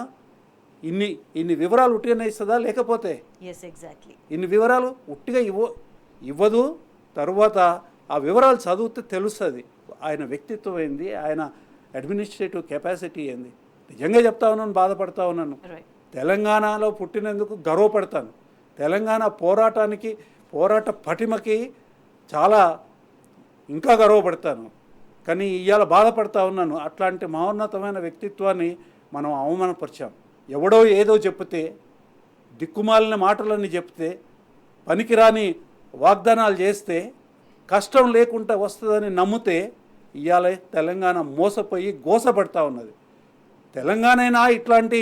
ఇన్ని వివరాలు ఉట్టిగానే ఇస్తుందా? లేకపోతే ఇన్ని వివరాలు ఉట్టిగా ఇవ్వదు. తరువాత ఆ వివరాలు చదివితే తెలుస్తుంది ఆయన వ్యక్తిత్వం ఏంది, ఆయన అడ్మినిస్ట్రేటివ్ కెపాసిటీ ఏంది. నిజంగా చెప్తా ఉన్నాను, బాధపడతా ఉన్నాను. తెలంగాణలో పుట్టినందుకు గర్వపడతాను. తెలంగాణ పోరాట పటిమకి చాలా ఇంకా గర్వపడతాను. కానీ ఇవాళ బాధపడతా ఉన్నాను. అట్లాంటి మహోన్నతమైన వ్యక్తిత్వాన్ని మనం అవమానపరిచాం. ఎవడో ఏదో చెప్తే, దిక్కుమాలిన మాటలన్నీ చెప్తే, పనికిరాని వాగ్దానాలు చేస్తే, కష్టం లేకుండా వస్తుందని నమ్మితే ఇవాళ తెలంగాణ మోసపోయి గోసపడతా ఉన్నది. తెలంగాణైనా ఇట్లాంటి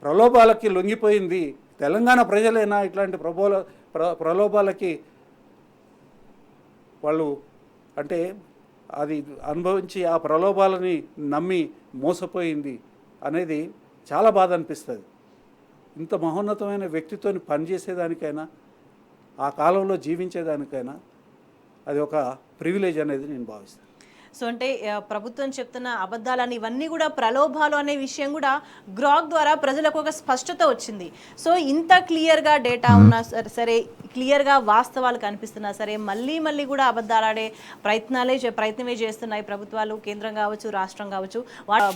ప్రలోభాలకి లొంగిపోయింది? తెలంగాణ ప్రజలైనా ఇట్లాంటి ప్రలోభాలకి వాళ్ళు అంటే అది అనుభవించి ఆ ప్రలోభాలని నమ్మి మోసపోయింది అనేది చాలా బాధ అనిపిస్తుంది. ఇంత మహోన్నతమైన వ్యక్తితోని పనిచేసేదానికైనా, ఆ కాలంలో జీవించేదానికైనా అది ఒక ప్రివిలేజ్ అనేది నేను భావిస్తాను.
సో అంటే ప్రభుత్వం చెప్తున్న అబద్ధాలని ఇవన్నీ కూడా ప్రలోభాలు అనే విషయం కూడా గ్రాక్ ద్వారా ప్రజలకు ఒక స్పష్టత వచ్చింది. సో ఇంత క్లియర్గా డేటా ఉన్నా సరే, క్లియర్గా వాస్తవాలు కనిపిస్తున్నా సరే, మళ్ళీ కూడా అబద్ధాలు ఆడే ప్రయత్నమే చేస్తున్నాయి ప్రభుత్వాలు, కేంద్రం కావచ్చు, రాష్ట్రం కావచ్చు.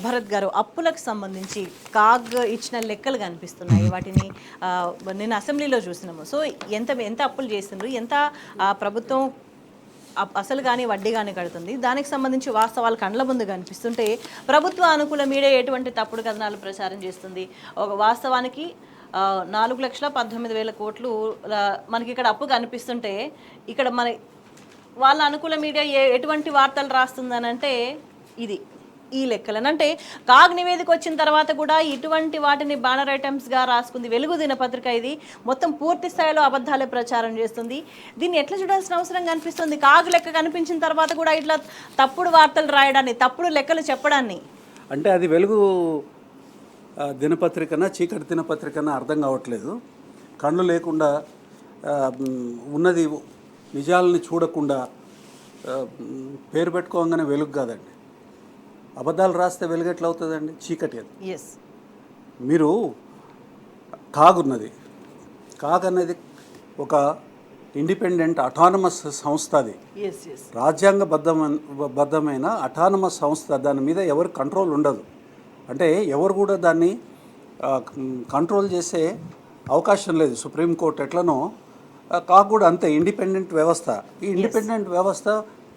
భరత్ గారు, అప్పులకు సంబంధించి కాగ్ ఇచ్చిన లెక్కలు కనిపిస్తున్నాయి. వాటిని నేను అసెంబ్లీలో చూసినాము. సో ఎంత అప్పులు చేస్తున్నారు, ఎంత ప్రభుత్వం అసలు కానీ వడ్డీ కానీ కడుతుంది. దానికి సంబంధించి వాస్తవాలు కండ్ల ముందు కనిపిస్తుంటే ప్రభుత్వ అనుకూల మీడియా ఎటువంటి తప్పుడు కథనాలు ప్రచారం చేస్తుంది. ఒక వాస్తవానికి 4,19,000 కోట్లు మనకి ఇక్కడ అప్పు కనిపిస్తుంటే ఇక్కడ మన వాళ్ళ అనుకూల మీడియా ఎటువంటి వార్తలు రాస్తుందనంటే ఈ లెక్కలనంటే కాగ్ నివేదిక వచ్చిన తర్వాత కూడా ఇటువంటి వాటిని బ్యానర్ ఐటమ్స్గా రాసుకుంది వెలుగు దినపత్రిక. ఇది మొత్తం పూర్తి స్థాయిలో అబద్ధాలే ప్రచారం చేస్తుంది. దీన్ని ఎట్లా చూడాల్సిన అవసరం కనిపిస్తుంది? కాగ్ లెక్క కనిపించిన తర్వాత కూడా ఇట్లా తప్పుడు వార్తలు రాయడాన్ని, తప్పుడు లెక్కలు చెప్పడాన్ని,
అంటే అది వెలుగు దినపత్రికన చీకటి దినపత్రికన అర్థం కావట్లేదు. కళ్ళు లేకుండా ఉన్నది నిజాలని చూడకుండా పేరు పెట్టుకోగానే వెలుగు కాదండి. అబద్ధాలు రాస్తే వెలుగు ఎట్లా అవుతుందండి? చీకటి అది. మీరు కాగున్నది, కాగ్ అనేది ఒక ఇండిపెండెంట్ అటానమస్ సంస్థ. అది రాజ్యాంగబద్ధమైన అటానమస్ సంస్థ. దాని మీద ఎవరు కంట్రోల్ ఉండదు. అంటే ఎవరు కూడా దాన్ని కంట్రోల్ చేసే అవకాశం లేదు. సుప్రీంకోర్టు ఎట్లనో కాగ్ కూడా అంతే ఇండిపెండెంట్ వ్యవస్థ. ఈ ఇండిపెండెంట్ వ్యవస్థ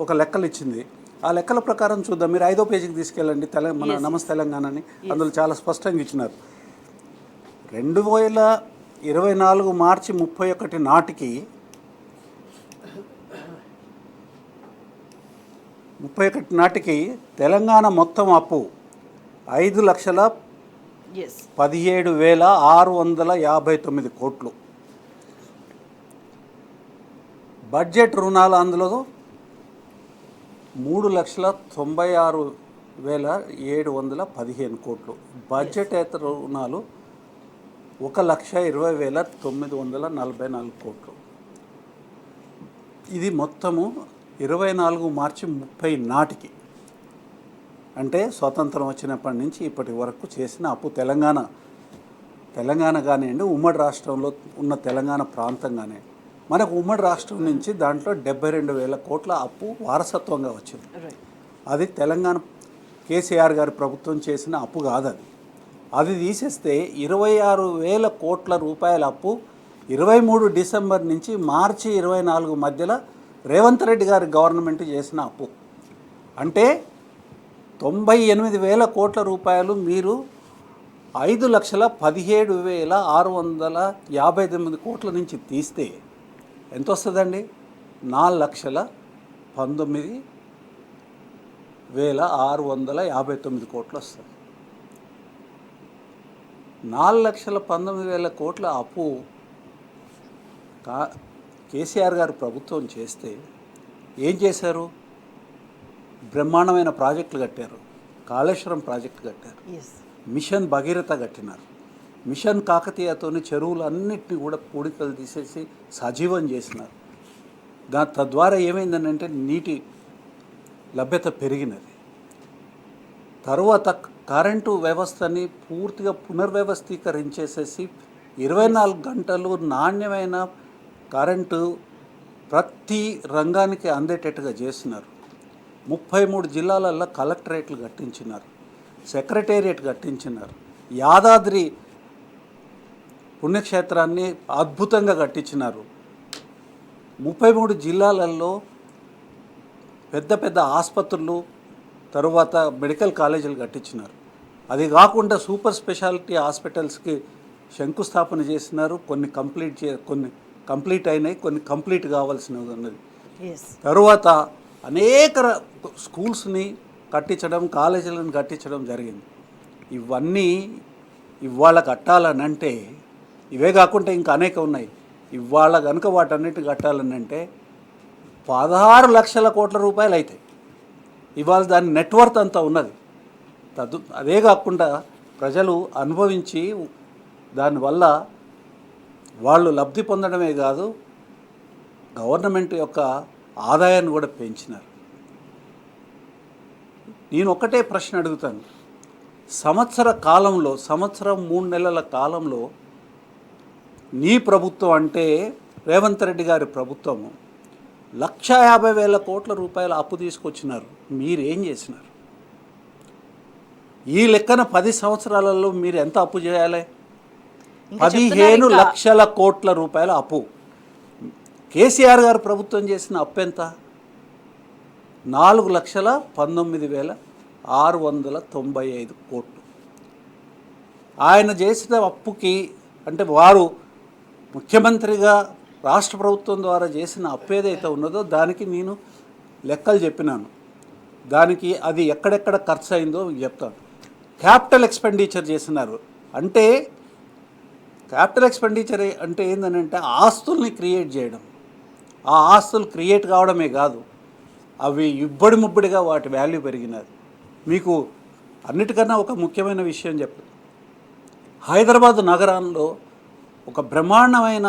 ఒక లెక్కలు ఇచ్చింది. ఆ లెక్కల ప్రకారం చూద్దాం. మీరు 5వ పేజీకి తీసుకెళ్ళండి మన నమస్తే తెలంగాణని. అందులో చాలా స్పష్టంగా ఇచ్చినారు. 2024 మార్చి 31 నాటికి 31 నాటికి తెలంగాణ మొత్తం అప్పు 5,17,659 కోట్లు. బడ్జెట్ రుణాలు అందులో 3,96,715 కోట్లు. బడ్జెటేతర రుణాలు 1,20,944 కోట్లు. ఇది మొత్తము 24 మార్చి 30 నాటికి, అంటే స్వాతంత్రం వచ్చినప్పటి నుంచి ఇప్పటి వరకు చేసిన అప్పు తెలంగాణ కానివ్వండి, ఉమ్మడి రాష్ట్రంలో ఉన్న తెలంగాణ ప్రాంతం కానివ్వండి, మనకు ఉమ్మడి రాష్ట్రం నుంచి దాంట్లో 72,000 కోట్ల అప్పు వారసత్వంగా వచ్చింది. అది తెలంగాణ కేసీఆర్ గారి ప్రభుత్వం చేసిన అప్పు కాదు. అది తీసేస్తే 26,000 కోట్ల రూపాయల అప్పు 23 డిసెంబర్ నుంచి మార్చి 24 మధ్యలో రేవంత్ రెడ్డి గారి గవర్నమెంట్ చేసిన అప్పు. అంటే 98,000 కోట్ల రూపాయలు మీరు 5,17,659 కోట్ల నుంచి తీస్తే ఎంత వస్తుందండి? 4,19,659 కోట్లు వస్తుంది. 4,19,000 కోట్ల అప్పు కేసీఆర్ గారు ప్రభుత్వం చేస్తే ఏం చేశారు? బ్రహ్మాండమైన ప్రాజెక్టులు కట్టారు. కాళేశ్వరం ప్రాజెక్టు కట్టారు, మిషన్ భగీరథ కట్టినారు, మిషన్ కాకతీయతోని చెరువులు అన్నిటినీ కూడా పూడికలు తీసేసి సజీవం చేసినారు. తద్వారా ఏమైందనంటే నీటి లభ్యత పెరిగినది. తరువాత కరెంటు వ్యవస్థని పూర్తిగా పునర్వ్యవస్థీకరించేసేసి 24 గంటలు నాణ్యమైన కరెంటు ప్రతి రంగానికి అందేటట్టుగా చేసినారు. 33 జిల్లాలలో కలెక్టరేట్లు కట్టించినారు, సెక్రటేరియట్ కట్టించినారు, యాదాద్రి పుణ్యక్షేత్రాన్ని అద్భుతంగా కట్టించినారు. 33 జిల్లాలలో పెద్ద పెద్ద ఆసుపత్రులు, తరువాత మెడికల్ కాలేజీలు కట్టించినారు. అది కాకుండా సూపర్ స్పెషాలిటీ హాస్పిటల్స్కి శంకుస్థాపన చేసినారు. కొన్ని కంప్లీట్ అయినాయి, కొన్ని కంప్లీట్ కావాల్సినది ఉన్నది. తరువాత అనేక స్కూల్స్ని కట్టించడం, కాలేజీలను కట్టించడం జరిగింది. ఇవన్నీ ఇవాళ కట్టాలనంటే, ఇవే కాకుండా ఇంకా అనేక ఉన్నాయి. ఇవాళ కనుక వాటన్నిటి కట్టాలనంటే 16 లక్షల కోట్ల రూపాయలు అవుతాయి. ఇవాళ దాని నెట్వర్త్ అంతా ఉన్నది. అదే కాకుండా ప్రజలు అనుభవించి దానివల్ల వాళ్ళు లబ్ధి పొందడమే కాదు, గవర్నమెంట్ యొక్క ఆదాయాన్ని కూడా పెంచినారు. నేను ఒకటే ప్రశ్న అడుగుతాను. సంవత్సరం 3 నెలల కాలంలో నీ ప్రభుత్వం అంటే రేవంత్ రెడ్డి గారి ప్రభుత్వము 1,50,000 కోట్ల రూపాయల అప్పు తీసుకొచ్చినారు. మీరేం చేసినారు? ఈ లెక్కన 10 సంవత్సరాలలో మీరు ఎంత అప్పు చేయాలి? 15 లక్షల కోట్ల రూపాయల అప్పు. కేసీఆర్ గారు ప్రభుత్వం చేసిన అప్పు ఎంత? 4,19,695 కోట్లు. ఆయన చేసిన అప్పుకి అంటే వారు ముఖ్యమంత్రిగా రాష్ట్ర ప్రభుత్వం ద్వారా చేసిన అప్పు ఏదైతే ఉన్నదో దానికి నేను లెక్కలు చెప్పినాను. దానికి అది ఎక్కడెక్కడ ఖర్చు అయిందో చెప్తాను. క్యాపిటల్ ఎక్స్పెండిచర్ చేసినారు. అంటే క్యాపిటల్ ఎక్స్పెండిచర్ అంటే ఏంటంటే ఆస్తుల్ని క్రియేట్ చేయడం. ఆ ఆస్తులు క్రియేట్ కావడమే కాదు, అవి ఇబ్బడి ముబ్బడిగా వాటి వాల్యూ పెరిగినది. మీకు అన్నిటికన్నా ఒక ముఖ్యమైన విషయం చెప్పు. హైదరాబాద్ నగరంలో ఒక బ్రహ్మాండమైన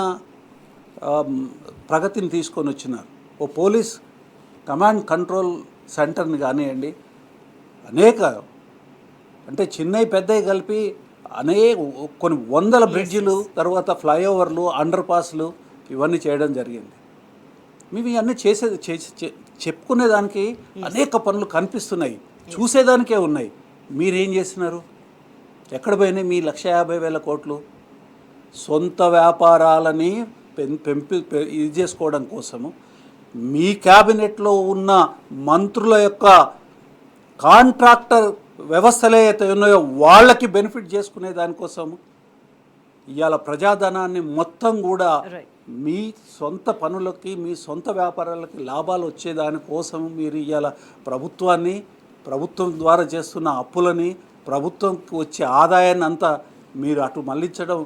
ప్రగతిని తీసుకొని వచ్చినారు. ఓ పోలీస్ కమాండ్ కంట్రోల్ సెంటర్ని కానివ్వండి, అనేక అంటే చిన్నవి పెద్దవి కలిపి కొన్ని వందల బ్రిడ్జిలు, తర్వాత ఫ్లైఓవర్లు, అండర్ పాస్లు ఇవన్నీ చేయడం జరిగింది. మేము ఇవన్నీ చెప్పుకునేదానికి అనేక పనులు కనిపిస్తున్నాయి, చూసేదానికే ఉన్నాయి. మీరేం చేస్తున్నారు? ఎక్కడ పోయినాయి మీ 1,50,000 కోట్లు? సొంత వ్యాపారాలని ఇది చేసుకోవడం కోసము, మీ క్యాబినెట్లో ఉన్న మంత్రుల యొక్క కాంట్రాక్టర్ వ్యవస్థలు ఏవైతే ఉన్నాయో వాళ్ళకి బెనిఫిట్ చేసుకునే దానికోసము ఇవాళ ప్రజాధనాన్ని మొత్తం కూడా మీ సొంత పనులకి, మీ సొంత వ్యాపారాలకి లాభాలు వచ్చేదానికోసం మీరు ఇవాళ ప్రభుత్వం ద్వారా చేస్తున్న అప్పులని, ప్రభుత్వంకి వచ్చే ఆదాయాన్ని అంతా మీరు అటు మళ్లించడం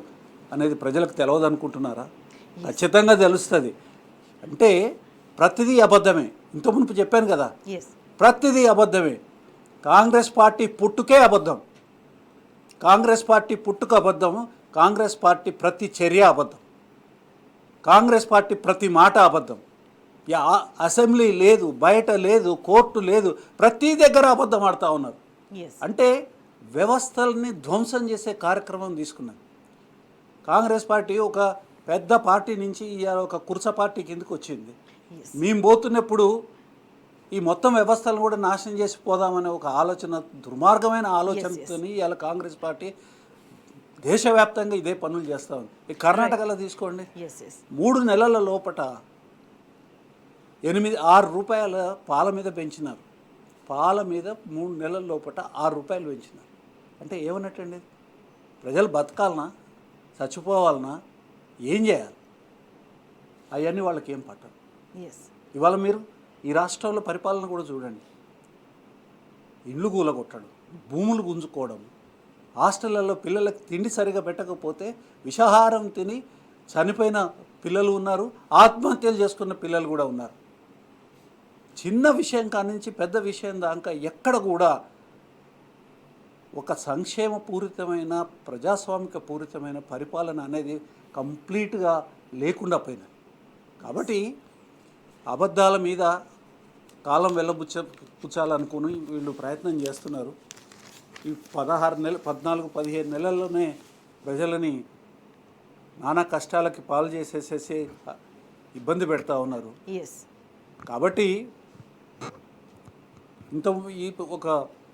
అనేది ప్రజలకు తెలియదు అనుకుంటున్నారా? ఖచ్చితంగా తెలుస్తుంది. అంటే ప్రతిదీ అబద్ధమే. ఇంత మునుపు చెప్పాను కదా, ప్రతిదీ అబద్ధమే. కాంగ్రెస్ పార్టీ పుట్టుకే అబద్ధం, కాంగ్రెస్ పార్టీ పుట్టుక అబద్ధం, కాంగ్రెస్ పార్టీ ప్రతి చర్య అబద్ధం, కాంగ్రెస్ పార్టీ ప్రతి మాట అబద్ధం. అసెంబ్లీ లేదు, బయట లేదు, కోర్టు లేదు, ప్రతి దగ్గర అబద్ధం ఆడుతూ ఉన్నారు. అంటే వ్యవస్థల్ని ధ్వంసం చేసే కార్యక్రమం తీసుకున్నది కాంగ్రెస్ పార్టీ. ఒక పెద్ద పార్టీ నుంచి ఇవాళ ఒక కుర్చ పార్టీ కిందకు వచ్చింది. మేము పోతున్నప్పుడు ఈ మొత్తం వ్యవస్థలను కూడా నాశనం చేసి పోదామనే ఒక ఆలోచన, దుర్మార్గమైన ఆలోచనతో ఇవాళ కాంగ్రెస్ పార్టీ దేశవ్యాప్తంగా ఇదే పనులు చేస్తూ ఉంది. ఈ కర్ణాటకలో తీసుకోండి, 3 నెలల లోపట 6 రూపాయల పాల మీద పెంచినారు. పాల మీద 3 నెలల లోపట 6 రూపాయలు పెంచినారు. అంటే ఏమన్నట్టండి? ప్రజలు బతకాలనా, చచ్చిపోవాలనా, ఏం చేయాలి? అవన్నీ వాళ్ళకి ఏం పట్టదు. ఇవాళ మీరు ఈ రాష్ట్రంలో పరిపాలన కూడా చూడండి. ఇండ్లు కూలగొట్టడం, భూములు గుంజుకోవడం, హాస్టళ్లలో పిల్లలకు తిండి సరిగా పెట్టకపోతే విషాహారం తిని చనిపోయిన పిల్లలు ఉన్నారు, ఆత్మహత్యలు చేసుకున్న పిల్లలు కూడా ఉన్నారు. చిన్న విషయం కానించి పెద్ద విషయం దాకా ఎక్కడ కూడా ఒక సంక్షేమపూరితమైన, ప్రజాస్వామిక పూరితమైన పరిపాలన అనేది కంప్లీట్గా లేకుండా పోయినది. కాబట్టి అబద్ధాల మీద కాలం పుచ్చాలనుకుని వీళ్ళు ప్రయత్నం చేస్తున్నారు. ఈ 14-15 నెలల్లోనే ప్రజలని నానా కష్టాలకి పాలు చేసేసేసి ఇబ్బంది పెడతా ఉన్నారు. కాబట్టి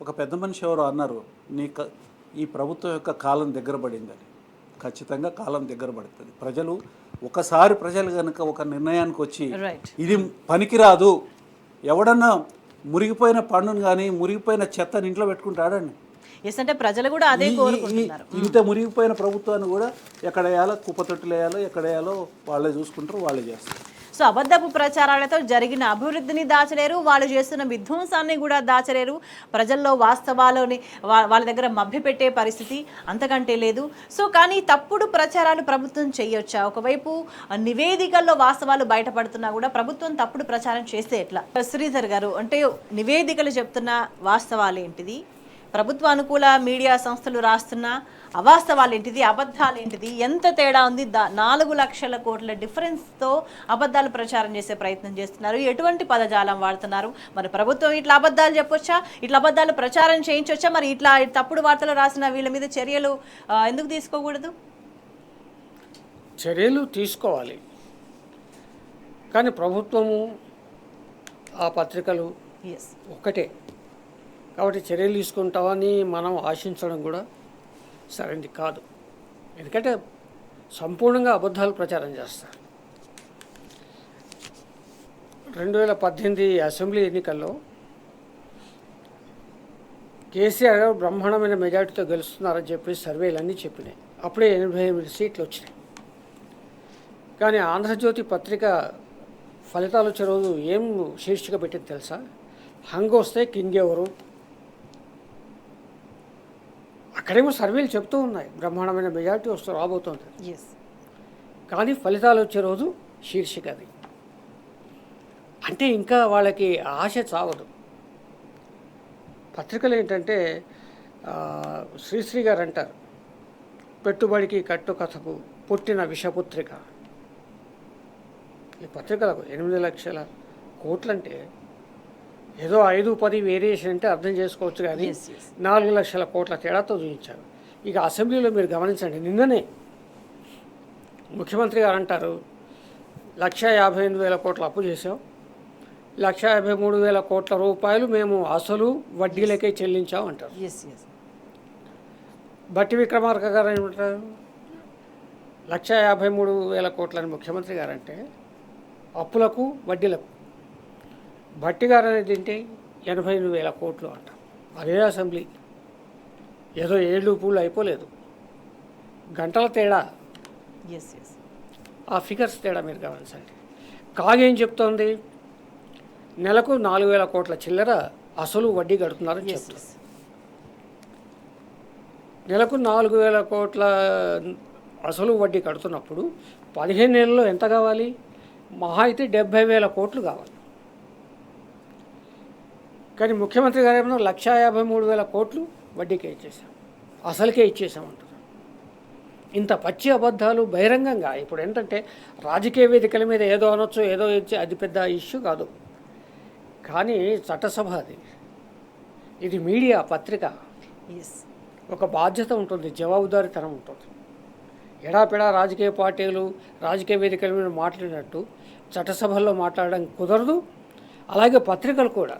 ఒక పెద్ద మనిషి ఎవరో అన్నారు, ఈ ప్రభుత్వం యొక్క కాలం దగ్గర పడిందని. ఖచ్చితంగా కాలం దగ్గర పడుతుంది. ప్రజలు కనుక ఒక నిర్ణయానికి వచ్చి ఇది పనికిరాదు, ఎవడన్నా మురిగిపోయిన పండును కానీ మురిగిపోయిన చెత్తని ఇంట్లో పెట్టుకుంటాడండి.
అంటే ప్రజలు కూడా అదే కోరుకుంటున్నారు.
ఇంత మురిగిపోయిన ప్రభుత్వాన్ని కూడా ఎక్కడ వేయాలో, కుప్పతొట్టులు వేయాలో, ఎక్కడ వేయాలో వాళ్ళే చూసుకుంటారు, వాళ్ళే చేస్తారు.
సో అబద్ధపు ప్రచారాలతో జరిగిన అభివృద్ధిని దాచలేరు, వాళ్ళు చేస్తున్న విధ్వంసాన్ని కూడా దాచలేరు. ప్రజల్లో వాస్తవాలని వాళ్ళ దగ్గర మభ్యపెట్టే పరిస్థితి అంతకంటే లేదు. సో కానీ తప్పుడు ప్రచారాలు ప్రభుత్వం చేయొచ్చా? ఒకవైపు నివేదికల్లో వాస్తవాలు బయటపడుతున్నా కూడా ప్రభుత్వం తప్పుడు ప్రచారం చేస్తే ఎట్లా? శ్రీధర్ గారు, అంటే నివేదికలు చెప్తున్న వాస్తవాలు ఏంటిది, ప్రభుత్వ అనుకూల మీడియా సంస్థలు రాస్తున్న అవాస్తవాలు ఏంటిది, అబద్ధాలు ఏంటిది, ఎంత తేడా ఉంది? 4 లక్షల కోట్ల డిఫరెన్స్తో అబద్ధాలు ప్రచారం చేసే ప్రయత్నం చేస్తున్నారు. ఎటువంటి పదజాలం వాడుతున్నారు? మరి ప్రభుత్వం ఇట్లా అబద్ధాలు చెప్పొచ్చా, ఇట్లా అబద్ధాలు ప్రచారం చేయించవచ్చా? మరి ఇట్లా తప్పుడు వార్తలు రాసిన వీళ్ళ మీద చర్యలు ఎందుకు తీసుకోకూడదు?
చర్యలు తీసుకోవాలి, కానీ ప్రభుత్వము ఆ పత్రికలు ఒక్కటే కాబట్టి చర్యలు తీసుకుంటామని మనం ఆశించడం కూడా సరైనది కాదు. ఎందుకంటే సంపూర్ణంగా అబద్ధాలు ప్రచారం చేస్తారు. 2018 అసెంబ్లీ ఎన్నికల్లో కేసీఆర్ గారు బ్రహ్మాండమైన మెజార్టీతో గెలుస్తున్నారని చెప్పి సర్వేలన్నీ చెప్పినాయి. అప్పుడే 88 సీట్లు వచ్చినాయి. కానీ ఆంధ్రజ్యోతి పత్రిక ఫలితాలు వచ్చే రోజు ఏం శీర్షిక పెట్టింది తెలుసా? హంగ్ వస్తే కింగ్ ఎవరు? అక్కడేమో సర్వేలు చెప్తూ ఉన్నాయి బ్రహ్మాండమైన మెజార్టీ వస్తూ రాబోతుంది. కానీ ఫలితాలు వచ్చే రోజు శీర్షిక అది. అంటే ఇంకా వాళ్ళకి ఆశ చావదు. పత్రికలు ఏంటంటే శ్రీశ్రీ గారు అంటారు, పెట్టుబడికి కట్టు కథకు పుట్టిన విషపుత్రిక. ఈ పత్రికలకు 8 లక్షల కోట్లంటే ఏదో 5-10 వేరియేషన్ అంటే అర్థం చేసుకోవచ్చు, కానీ 4 లక్షల కోట్ల తేడాతో చూపించారు. ఇక అసెంబ్లీలో మీరు గమనించండి, నిన్ననే ముఖ్యమంత్రి గారు అంటారు 1,58,000 కోట్ల అప్పు చేసాం, 1,53,000 కోట్ల రూపాయలు మేము అసలు వడ్డీలకే చెల్లించాం అంటారు. బట్టి విక్రమార్క గారు ఏమంటారు, 1,53,000 కోట్లని ముఖ్యమంత్రి గారు అంటే అప్పులకు వడ్డీలకు. భట్టి గారు అనేది ఏంటి, 88,000 కోట్లు అంటారు. అదే అసెంబ్లీ, ఏదో 7 పూలు అయిపోలేదు, గంటల తేడా. ఆ ఫిగర్స్ తేడా మీరు గమనించండి. కాగేం చెప్తోంది, నెలకు 4,000 కోట్ల చిల్లర అసలు వడ్డీ కడుతున్నారని చెప్తుంది. నెలకు 4,000 కోట్ల అసలు వడ్డీ కడుతున్నప్పుడు 15 నెలల్లో ఎంత కావాలి? మహా అయితే 70,000 కోట్లు కావాలి. కానీ ముఖ్యమంత్రి గారు ఏమన్నా 1,53,000 కోట్లు వడ్డీకే ఇచ్చేసాం, అసలుకే ఇచ్చేసామంటారు. ఇంత పచ్చి అబద్ధాలు బహిరంగంగా. ఇప్పుడు ఏంటంటే రాజకీయ వేదికల మీద ఏదో అనొచ్చు, ఏదో ఇచ్చి, అది పెద్ద ఇష్యూ కాదు. కానీ చట్టసభ అది, ఇది మీడియా, పత్రిక, ఒక బాధ్యత ఉంటుంది, జవాబుదారీతనం ఉంటుంది. ఎడాపెడా రాజకీయ పార్టీలు రాజకీయ వేదికల మీద మాట్లాడినట్టు చట్టసభల్లో మాట్లాడడం కుదరదు. అలాగే పత్రికలు కూడా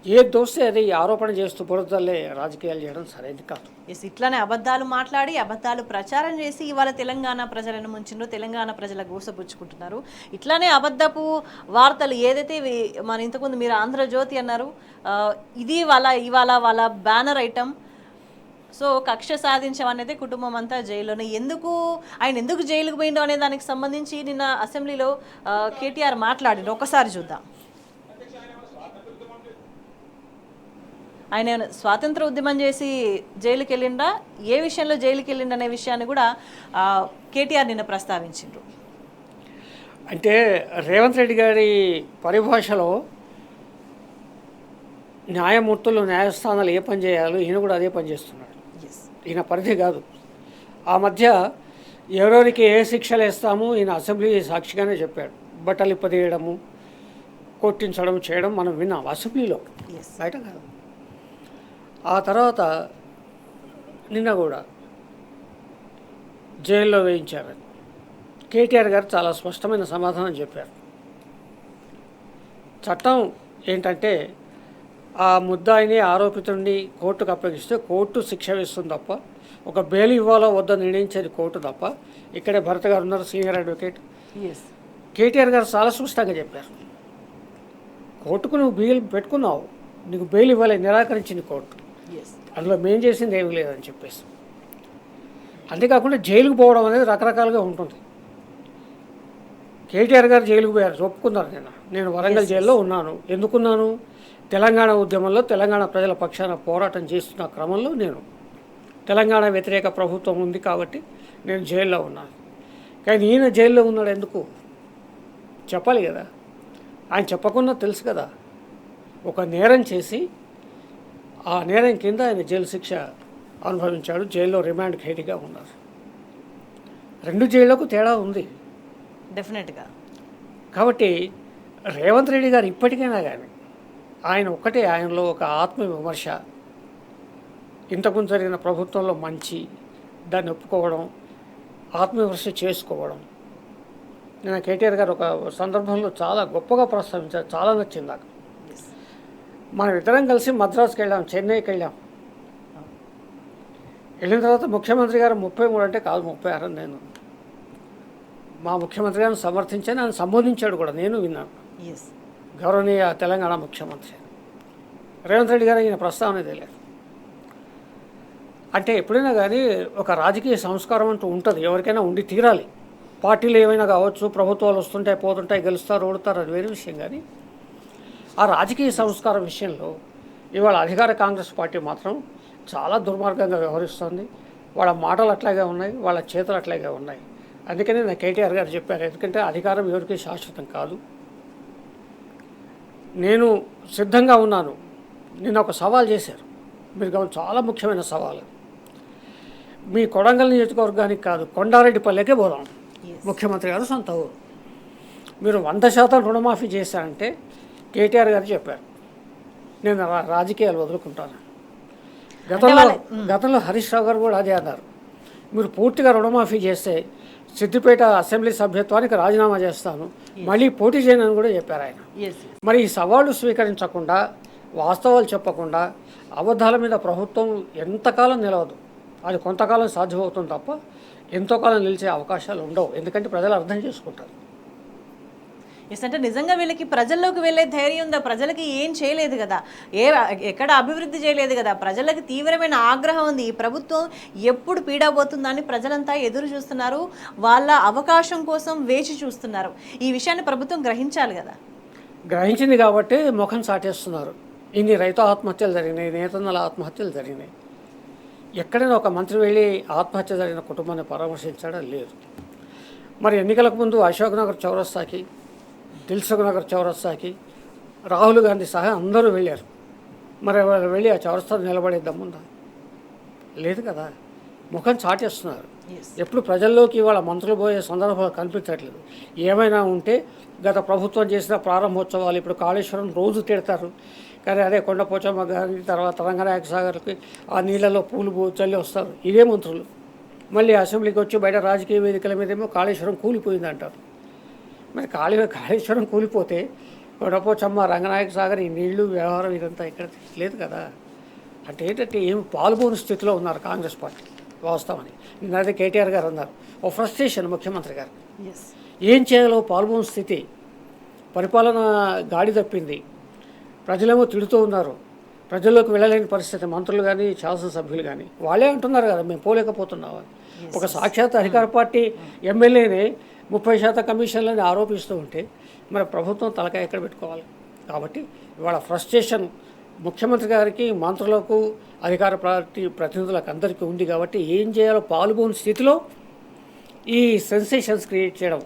ఏ దోస్తే అది ఆరోపణ చేస్తూ బురదల్లే రాజకీయాలు చేయడం సరైనది కాదు.
ఇట్లానే అబద్ధాలు మాట్లాడి అబద్ధాలు ప్రచారం చేసి ఇవాళ తెలంగాణ ప్రజలను ముంచిండ్రు, తెలంగాణ ప్రజల గోసపుచ్చుకుంటున్నారు. ఇట్లానే అబద్ధపు వార్తలు ఏదైతే మన ఇంతకుముందు మీరు ఆంధ్రజ్యోతి అన్నారు, ఇది ఇవాళ వాళ్ళ బ్యానర్ ఐటమ్. సో కక్ష సాధించడం అనేది కుటుంబం అంతా జైల్లోనే. ఆయన ఎందుకు జైలుకు పోయిండో అనే దానికి సంబంధించి నిన్న అసెంబ్లీలో కేటీఆర్ మాట్లాడిండు. ఒకసారి చూద్దాం. ఆయన స్వాతంత్ర ఉద్యమం చేసి జైలుకి వెళ్ళిండా, ఏ విషయంలో జైలుకి వెళ్ళిండు అనే విషయాన్ని కూడా కేటీఆర్ నిన్న ప్రస్తావించిండ్రు.
అంటే రేవంత్ రెడ్డి గారి పరిభాషలో న్యాయమూర్తులు న్యాయస్థానాలు ఏ పని చేయాలో ఈయన కూడా అదే పని చేస్తున్నాడు. ఈయన పరిధి కాదు. ఆ మధ్య ఎవరెవరికి ఏ శిక్షలు వేస్తాము ఈయన అసెంబ్లీ సాక్షిగానే చెప్పాడు. బట్టలు ఇప్పదీయడము, కొట్టించడం, చేయడం మనం విన్నాం అసెంబ్లీలో, బయట కాదు. ఆ తర్వాత నిన్న కూడా జైల్లో వేయించారు. కేటీఆర్ గారు చాలా స్పష్టమైన సమాధానం చెప్పారు. చట్టం ఏంటంటే ఆ ముద్దాయిని, ఆరోపితుడిని కోర్టుకు అప్పగిస్తే కోర్టు శిక్ష వేస్తుంది తప్ప, ఒక బెయిల్ ఇవ్వాలో వద్ద నిర్ణయించేది కోర్టు తప్ప. ఇక్కడే భరత్ గారు ఉన్నారు, సీనియర్ అడ్వకేట్. కేటీఆర్ గారు చాలా స్పష్టంగా చెప్పారు, కోర్టుకు నువ్వు బెయిల్ పెట్టుకున్నావు, నీకు బెయిల్ ఇవ్వాలి, నిరాకరించింది కోర్టు, అందులో మేం చేసింది ఏమీ లేదని చెప్పేసి. అంతేకాకుండా జైలుకు పోవడం అనేది రకరకాలుగా ఉంటుంది. కేటీఆర్ గారు జైలుకు పోయారు, ఒప్పుకున్నారు. నేను వరంగల్ జైల్లో ఉన్నాను. ఎందుకున్నాను? తెలంగాణ ఉద్యమంలో తెలంగాణ ప్రజల పక్షాన పోరాటం చేస్తున్న క్రమంలో నేను, తెలంగాణ వ్యతిరేక ప్రభుత్వం ఉంది కాబట్టి నేను జైల్లో ఉన్నాను. కానీ ఈయన జైల్లో ఉన్నాడు ఎందుకు చెప్పాలి కదా. ఆయన చెప్పకుండా తెలుసు కదా, ఒక నేరం చేసి ఆ నేరం కింద ఆయన జైలు శిక్ష అనుభవించాడు. జైల్లో రిమాండ్ ఖైదీగా ఉన్నారు. 2 జైళ్లకు తేడా ఉంది
డెఫినెట్గా.
కాబట్టి రేవంత్ రెడ్డి గారు ఇప్పటికైనా కానీ ఆయన ఒక్కటే, ఆయనలో ఒక ఆత్మవిమర్శ, ఇంతకుముందు జరిగిన ప్రభుత్వంలో మంచి, దాన్ని ఒప్పుకోవడం, ఆత్మవిమర్శ చేసుకోవడం. నేను కేటీఆర్ గారు ఒక సందర్భంలో చాలా గొప్పగా ప్రస్తావించారు, చాలా నచ్చింది నాకు. మనం ఇద్దరం కలిసి మద్రాసుకి వెళ్ళాం, చెన్నైకి వెళ్ళాం. వెళ్ళిన తర్వాత ముఖ్యమంత్రి గారు 33 అంటే కాదు 36 నేను మా ముఖ్యమంత్రి గారిని సమర్థించాను, ఆయన సంబోధించాడు కూడా, నేను విన్నాను.
ఎస్
గౌరవనీయ తెలంగాణ ముఖ్యమంత్రి రేవంత్ రెడ్డి గారు ఈయన ప్రస్తావన తెలియదు. అంటే ఎప్పుడైనా కానీ ఒక రాజకీయ సంస్కారం అంటూ ఉంటుంది, ఎవరికైనా ఉండి తీరాలి. పార్టీలు ఏమైనా కావచ్చు, ప్రభుత్వాలు వస్తుంటాయి పోతుంటాయి, గెలుస్తారు ఓడుతారు, అది వేరే విషయం. కానీ ఆ రాజకీయ సంస్కారం విషయంలో ఇవాళ అధికార కాంగ్రెస్ పార్టీ మాత్రం చాలా దుర్మార్గంగా వ్యవహరిస్తుంది. వాళ్ళ మాటలు అట్లాగే ఉన్నాయి, వాళ్ళ చేతులు అట్లాగే ఉన్నాయి. అందుకనే నా కేటీఆర్ గారు చెప్పారు, ఎందుకంటే అధికారం ఎవరికీ శాశ్వతం కాదు, నేను సిద్ధంగా ఉన్నాను. నిన్న ఒక సవాల్ చేశారు మీరు, చాలా ముఖ్యమైన సవాలు. మీ కొడంగల్ నియోజకవర్గానికి కాదు, కొండారెడ్డిపల్లెకే పోదాం. ముఖ్యమంత్రి గారు సొంత ఊరు. మీరు 100% రుణమాఫీ చేశారంటే కేటీఆర్ గారు చెప్పారు, నేను రాజకీయాలు వదులుకుంటాను. గతంలో హరీష్ రావు గారు కూడా అదే అన్నారు, మీరు పూర్తిగా రుణమాఫీ చేస్తే సిద్దిపేట అసెంబ్లీ సభ్యత్వానికి రాజీనామా చేస్తాను, మళ్ళీ పోటీ చేయనని కూడా చెప్పారు ఆయన. మరి ఈ సవాళ్ళు స్వీకరించకుండా, వాస్తవాలు చెప్పకుండా, అబద్ధాల మీద ప్రభుత్వం ఎంతకాలం నిలవదు. అది కొంతకాలం సాధ్యమవుతుంది తప్ప ఎంతో కాలం నిలిచే అవకాశాలు ఉండవు, ఎందుకంటే ప్రజలు అర్థం చేసుకుంటారు.
అంటే నిజంగా వీళ్ళకి ప్రజల్లోకి వెళ్ళే ధైర్యం ఉందా? ప్రజలకి ఏం చేయలేదు కదా, ఎక్కడ అభివృద్ధి చేయలేదు కదా, ప్రజలకి తీవ్రమైన ఆగ్రహం ఉంది. ఈ ప్రభుత్వం ఎప్పుడు పీడబోతుందని ప్రజలంతా ఎదురు చూస్తున్నారు, వాళ్ళ అవకాశం కోసం వేచి చూస్తున్నారు. ఈ విషయాన్ని ప్రభుత్వం గ్రహించాలి కదా.
గ్రహించింది కాబట్టి ముఖం చాటేస్తున్నారు. ఇన్ని రైతు ఆత్మహత్యలు జరిగినాయి, నేతన్నల ఆత్మహత్యలు జరిగినాయి. ఎక్కడైనా ఒక మంత్రి వెళ్ళి ఆత్మహత్య జరిగిన కుటుంబాన్ని పరామర్శించడం లేదు. మరి ఎన్నికలకు ముందు అశోక్ నగర్ చౌరస్తాకి, దిల్సుఖ్ నగర్ చౌరస్తాకి రాహుల్ గాంధీ సహా అందరూ వెళ్ళారు. మరి వాళ్ళు వెళ్ళి ఆ చౌరస్తా నిలబడేద్దాముందా? లేదు కదా, ముఖం చాటేస్తున్నారు. ఎప్పుడు ప్రజల్లోకి ఇవాళ మంత్రులు పోయే సందర్భాలు కనిపించట్లేదు. ఏమైనా ఉంటే గత ప్రభుత్వం చేసిన ప్రారంభోత్సవాలు, ఇప్పుడు కాళేశ్వరం రోజు తిడతారు, కానీ అదే కొండపోచమ్మ గారి తర్వాత రంగనాయక సాగర్కి ఆ నీళ్ళలో పూలు చల్లి వస్తారు ఇదే మంత్రులు. మళ్ళీ అసెంబ్లీకి వచ్చి బయట రాజకీయ వేదికల మీదేమో కాళేశ్వరం కూలిపోయింది అంటారు. మరి కాళేశ్వరం కూలిపోతే కొండపోచమ్మ, రంగనాయక సాగర్, ఈ నీళ్లు వ్యవహారం ఇదంతా ఇక్కడ లేదు కదా. అంటే ఏంటంటే ఏం పాల్గొని స్థితిలో ఉన్నారు కాంగ్రెస్ పార్టీ వాస్తవాన్ని. నిన్నదే కేటీఆర్ గారు అన్నారు, ఓ ఫ్రస్ట్రేషన్ ముఖ్యమంత్రి గారు, ఏం చేయాలో పాల్గొని స్థితి, పరిపాలన గాడి తప్పింది, ప్రజలేమో తిడుతూ ఉన్నారు, ప్రజల్లోకి వెళ్ళలేని పరిస్థితి. మంత్రులు కానీ శాసనసభ్యులు కానీ వాళ్ళే అంటున్నారు కదా, మేము పోలేకపోతున్నాం. ఒక సాక్షాత్ అధికార పార్టీ ఎమ్మెల్యేని 30% కమిషన్లని ఆరోపిస్తూ ఉంటే మరి ప్రభుత్వం తలకాయ ఎక్కడ పెట్టుకోవాలి? కాబట్టి ఇవాళ ఫ్రస్ట్రేషన్ ముఖ్యమంత్రి గారికి, మంత్రులకు, అధికార పార్టీ ప్రతినిధులకు అందరికీ ఉంది. కాబట్టి ఏం చేయాలో పాల్గొని స్థితిలో ఈ సెన్సేషన్స్ క్రియేట్ చేయడం,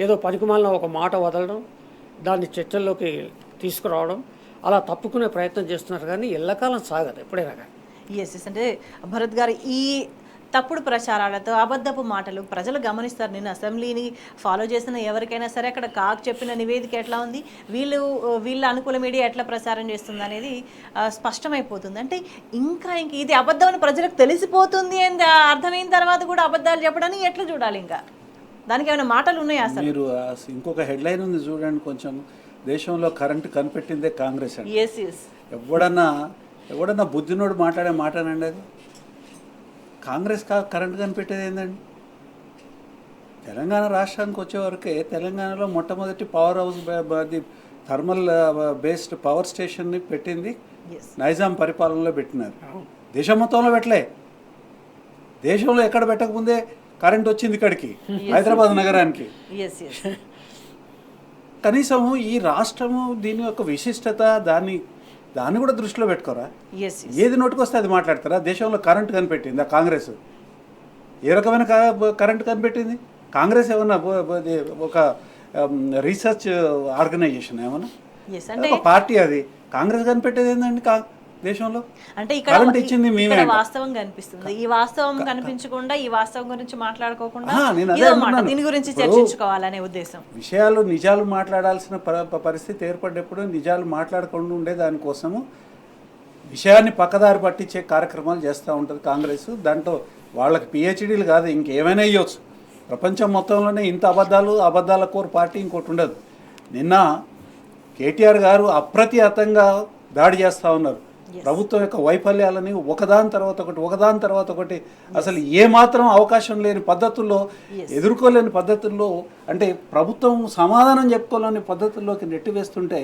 ఏదో పనికిమాలిన ఒక మాట వదలడం, దాన్ని చర్చల్లోకి తీసుకురావడం, అలా తప్పుకునే ప్రయత్నం చేస్తున్నారు. కానీ ఎల్లకాలం సాగదు ఎప్పుడైనా కానీ.
ఎస్ అంటే భరత్ గారు, ఈ తప్పుడు ప్రచారాలతో, అబద్ధపు మాటలు ప్రజలు గమనిస్తారు. నేను అసెంబ్లీని ఫాలో చేసిన ఎవరికైనా సరే అక్కడ కాక్ చెప్పిన నివేదిక ఎట్లా ఉంది, వీళ్ళ అనుకూల మీడియా ఎట్లా ప్రచారం చేస్తుంది అనేది స్పష్టమైపోతుంది. అంటే ఇంకా ఇది అబద్ధం అని ప్రజలకు తెలిసిపోతుంది అని అర్థమైన తర్వాత కూడా అబద్ధాలు చెప్పడానికి ఎట్లా చూడాలి? ఇంకా దానికి ఏమైనా మాటలు ఉన్నాయా? అసలు
మీరు ఇంకొక హెడ్లైన్ ఉంది చూడండి, కొంచెం దేశంలో కరెంటు కనిపెట్టిందే కాంగ్రెస్ అండి. ఎవడన్నా బుద్ధినోడు మాట్లాడే మాటనండి అది. కాంగ్రెస్ కరెంటు కనిపెట్టేది ఏందండి? తెలంగాణ రాష్ట్రానికి వచ్చేవరకే తెలంగాణలో మొట్టమొదటి power house, thermal based power స్టేషన్ని పెట్టింది నైజాం పరిపాలనలో పెట్టినారు. దేశం మొత్తంలో పెట్టలే, దేశంలో ఎక్కడ పెట్టకముందే కరెంట్ వచ్చింది ఇక్కడికి, హైదరాబాద్ నగరానికి. కనీసం ఈ రాష్ట్రము దీని యొక్క విశిష్టత దాన్ని కూడా దృష్టిలో పెట్టుకోరా? ఏది నోటికొస్తే అది మాట్లాడతారా? దేశంలో కరెంట్ కనిపెట్టింది ఆ కాంగ్రెస్. ఏ రకమైన కరెంట్ కనిపెట్టింది కాంగ్రెస్? ఏమన్నా ఒక రీసెర్చ్ ఆర్గనైజేషన్ ఏమన్నా? ఒక పార్టీ అది. కాంగ్రెస్ కనిపెట్టేది ఏంటండి దేశంలో?
అంటే ఇక్కడ వాస్తవం కనిపిస్తుంది. ఈ వాస్తవం కనిపించకుండా, ఈ వాస్తవం గురించి మాట్లాడుకోకుండా దీని గురించి చర్చించుకోవాలనే ఉద్దేశం.
విషయాలు, నిజాలు మాట్లాడాల్సిన పరిస్థితి ఏర్పడ్డప్పుడు నిజాలు మాట్లాడకుండా ఉండే దానికోసము విషయాన్ని పక్కదారి పట్టించే కార్యక్రమాలు చేస్తూ ఉంటుంది కాంగ్రెస్. దాంట్లో వాళ్ళకి పిహెచ్డీలు కాదు, ఇంకేమైనా ఇవ్వచ్చు. ప్రపంచం మొత్తంలోనే ఇంత అబద్ధాల కోర్ పార్టీ ఇంకోటి ఉండదు. నిన్న కేటీఆర్ గారు అప్రతిహతంగా దాడి చేస్తూ ఉన్నారు. ప్రభుత్వం యొక్క వైఫల్యాలని ఒకదాని తర్వాత ఒకటి అసలు ఏమాత్రం అవకాశం లేని పద్ధతుల్లో, ఎదుర్కోలేని పద్ధతుల్లో, అంటే ప్రభుత్వం సమాధానం చెప్పుకోలేని పద్ధతుల్లోకి నెట్టివేస్తుంటే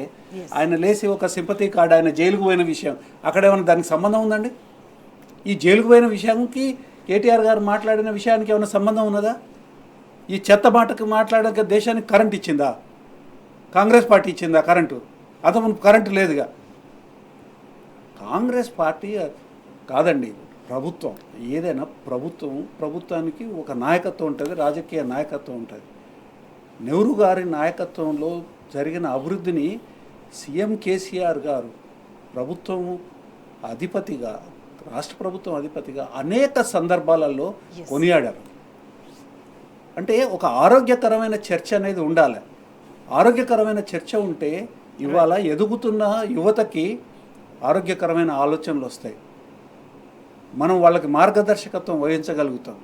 ఆయన లేచి ఒక సింపతి కార్డు, ఆయన జైలుకు పోయిన విషయం, అక్కడేమైనా దానికి సంబంధం ఉందండి? ఈ జైలుకు పోయిన విషయానికి కేటీఆర్ గారు మాట్లాడిన విషయానికి ఏమైనా సంబంధం ఉన్నదా? ఈ చెత్త మాటకు మాట్లాడక దేశానికి కరెంట్ ఇచ్చిందా? కాంగ్రెస్ పార్టీ ఇచ్చిందా కరెంటు? అంతకుముందు కరెంటు లేదుగా. కాంగ్రెస్ పార్టీ కాదండి, ప్రభుత్వం ఏదైనా ప్రభుత్వానికి ఒక నాయకత్వం ఉంటుంది, రాజకీయ నాయకత్వం ఉంటుంది. నెహ్రూ గారి నాయకత్వంలో జరిగిన అభివృద్ధిని సీఎం కేసీఆర్ గారు ప్రభుత్వం అధిపతిగా, రాష్ట్ర ప్రభుత్వం అధిపతిగా అనేక సందర్భాలలో కొనియాడారు. అంటే ఒక ఆరోగ్యకరమైన చర్చ అనేది ఉండాలి. ఆరోగ్యకరమైన చర్చ ఉంటే ఇవాళ ఎదుగుతున్న యువతకి ఆరోగ్యకరమైన ఆలోచనలు వస్తాయి. మనం వాళ్ళకి మార్గదర్శకత్వం వహించగలుగుతాం.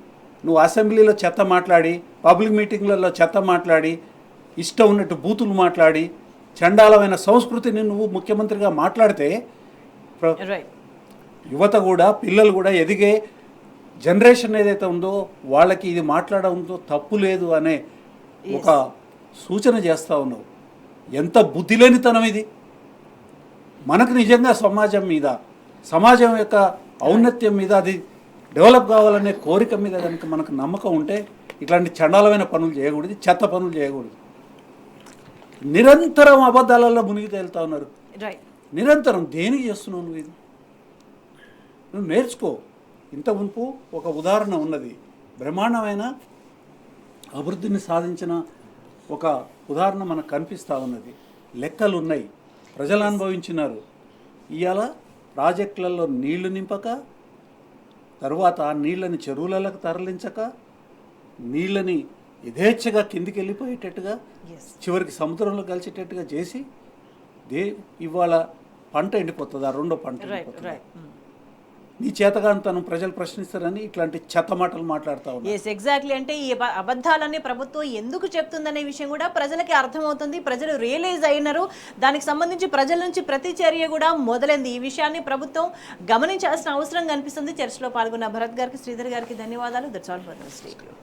నువ్వు అసెంబ్లీలో చెత్త మాట్లాడి, పబ్లిక్ మీటింగ్లలో చెత్త మాట్లాడి, ఇష్టం ఉన్నట్టు బూతులు మాట్లాడి, చండాలమైన సంస్కృతిని నువ్వు ముఖ్యమంత్రిగా మాట్లాడితే యువత కూడా, పిల్లలు కూడా, ఎదిగే జనరేషన్ ఏదైతే ఉందో వాళ్ళకి ఇది మాట్లాడడంతో తప్పు లేదు అనే ఒక సూచన చేస్తూ ఉన్నావు. ఎంత బుద్ధిలేనితనం ఇది! మనకు నిజంగా సమాజం యొక్క ఔన్నత్యం మీద, అది డెవలప్ కావాలనే కోరిక మీద కనుక మనకు నమ్మకం ఉంటే ఇట్లాంటి చండాలమైన పనులు చేయకూడదు, చెత్త పనులు చేయకూడదు. నిరంతరం అబద్ధాలలో మునిగి తేలుతా ఉన్నారు. నిరంతరం దేనికి చేస్తున్నావు నువ్వు? ఇది నువ్వు నేర్చుకో. ఇంత మునుపు ఒక ఉదాహరణ ఉన్నది, బ్రహ్మాండమైన అభివృద్ధిని సాధించిన ఒక ఉదాహరణ మనకు కనిపిస్తూ ఉన్నది. లెక్కలు ఉన్నాయి, ప్రజలు అనుభవించినారు. ఇవాళ ప్రాజెక్టులలో నీళ్లు నింపక, తర్వాత ఆ నీళ్ళని చెరువులకు తరలించక, నీళ్ళని యథేచ్ఛగా కిందికి వెళ్ళిపోయేటట్టుగా, చివరికి సముద్రంలో కలిసేటట్టుగా చేసి ఇవాళ పంట ఎండిపోతుంది, ఆ రెండో పంట ఎండిపోతుంది. నీ చేతగాంతను ప్రజలు ప్రశ్నిస్తారని ఇట్లాంటి చెత్త మాటలు మాట్లాడుతూ ఉన్నారు.
ఎగ్జాక్ట్లీ. అంటే ఈ అబద్ధాలన్నీ ప్రభుత్వం ఎందుకు చెప్తుందనే విషయం కూడా ప్రజలకి అర్థమవుతుంది. ప్రజలు రియలైజ్ అయినారు. దానికి సంబంధించి ప్రజల నుంచి ప్రతి చర్య కూడా మొదలైంది. ఈ విషయాన్ని ప్రభుత్వం గమనించాల్సిన అవసరం కనిపిస్తుంది. చర్చలో పాల్గొన్న భరత్ గారికి, శ్రీధర్ గారికి ధన్యవాదాలు. That's all for this video.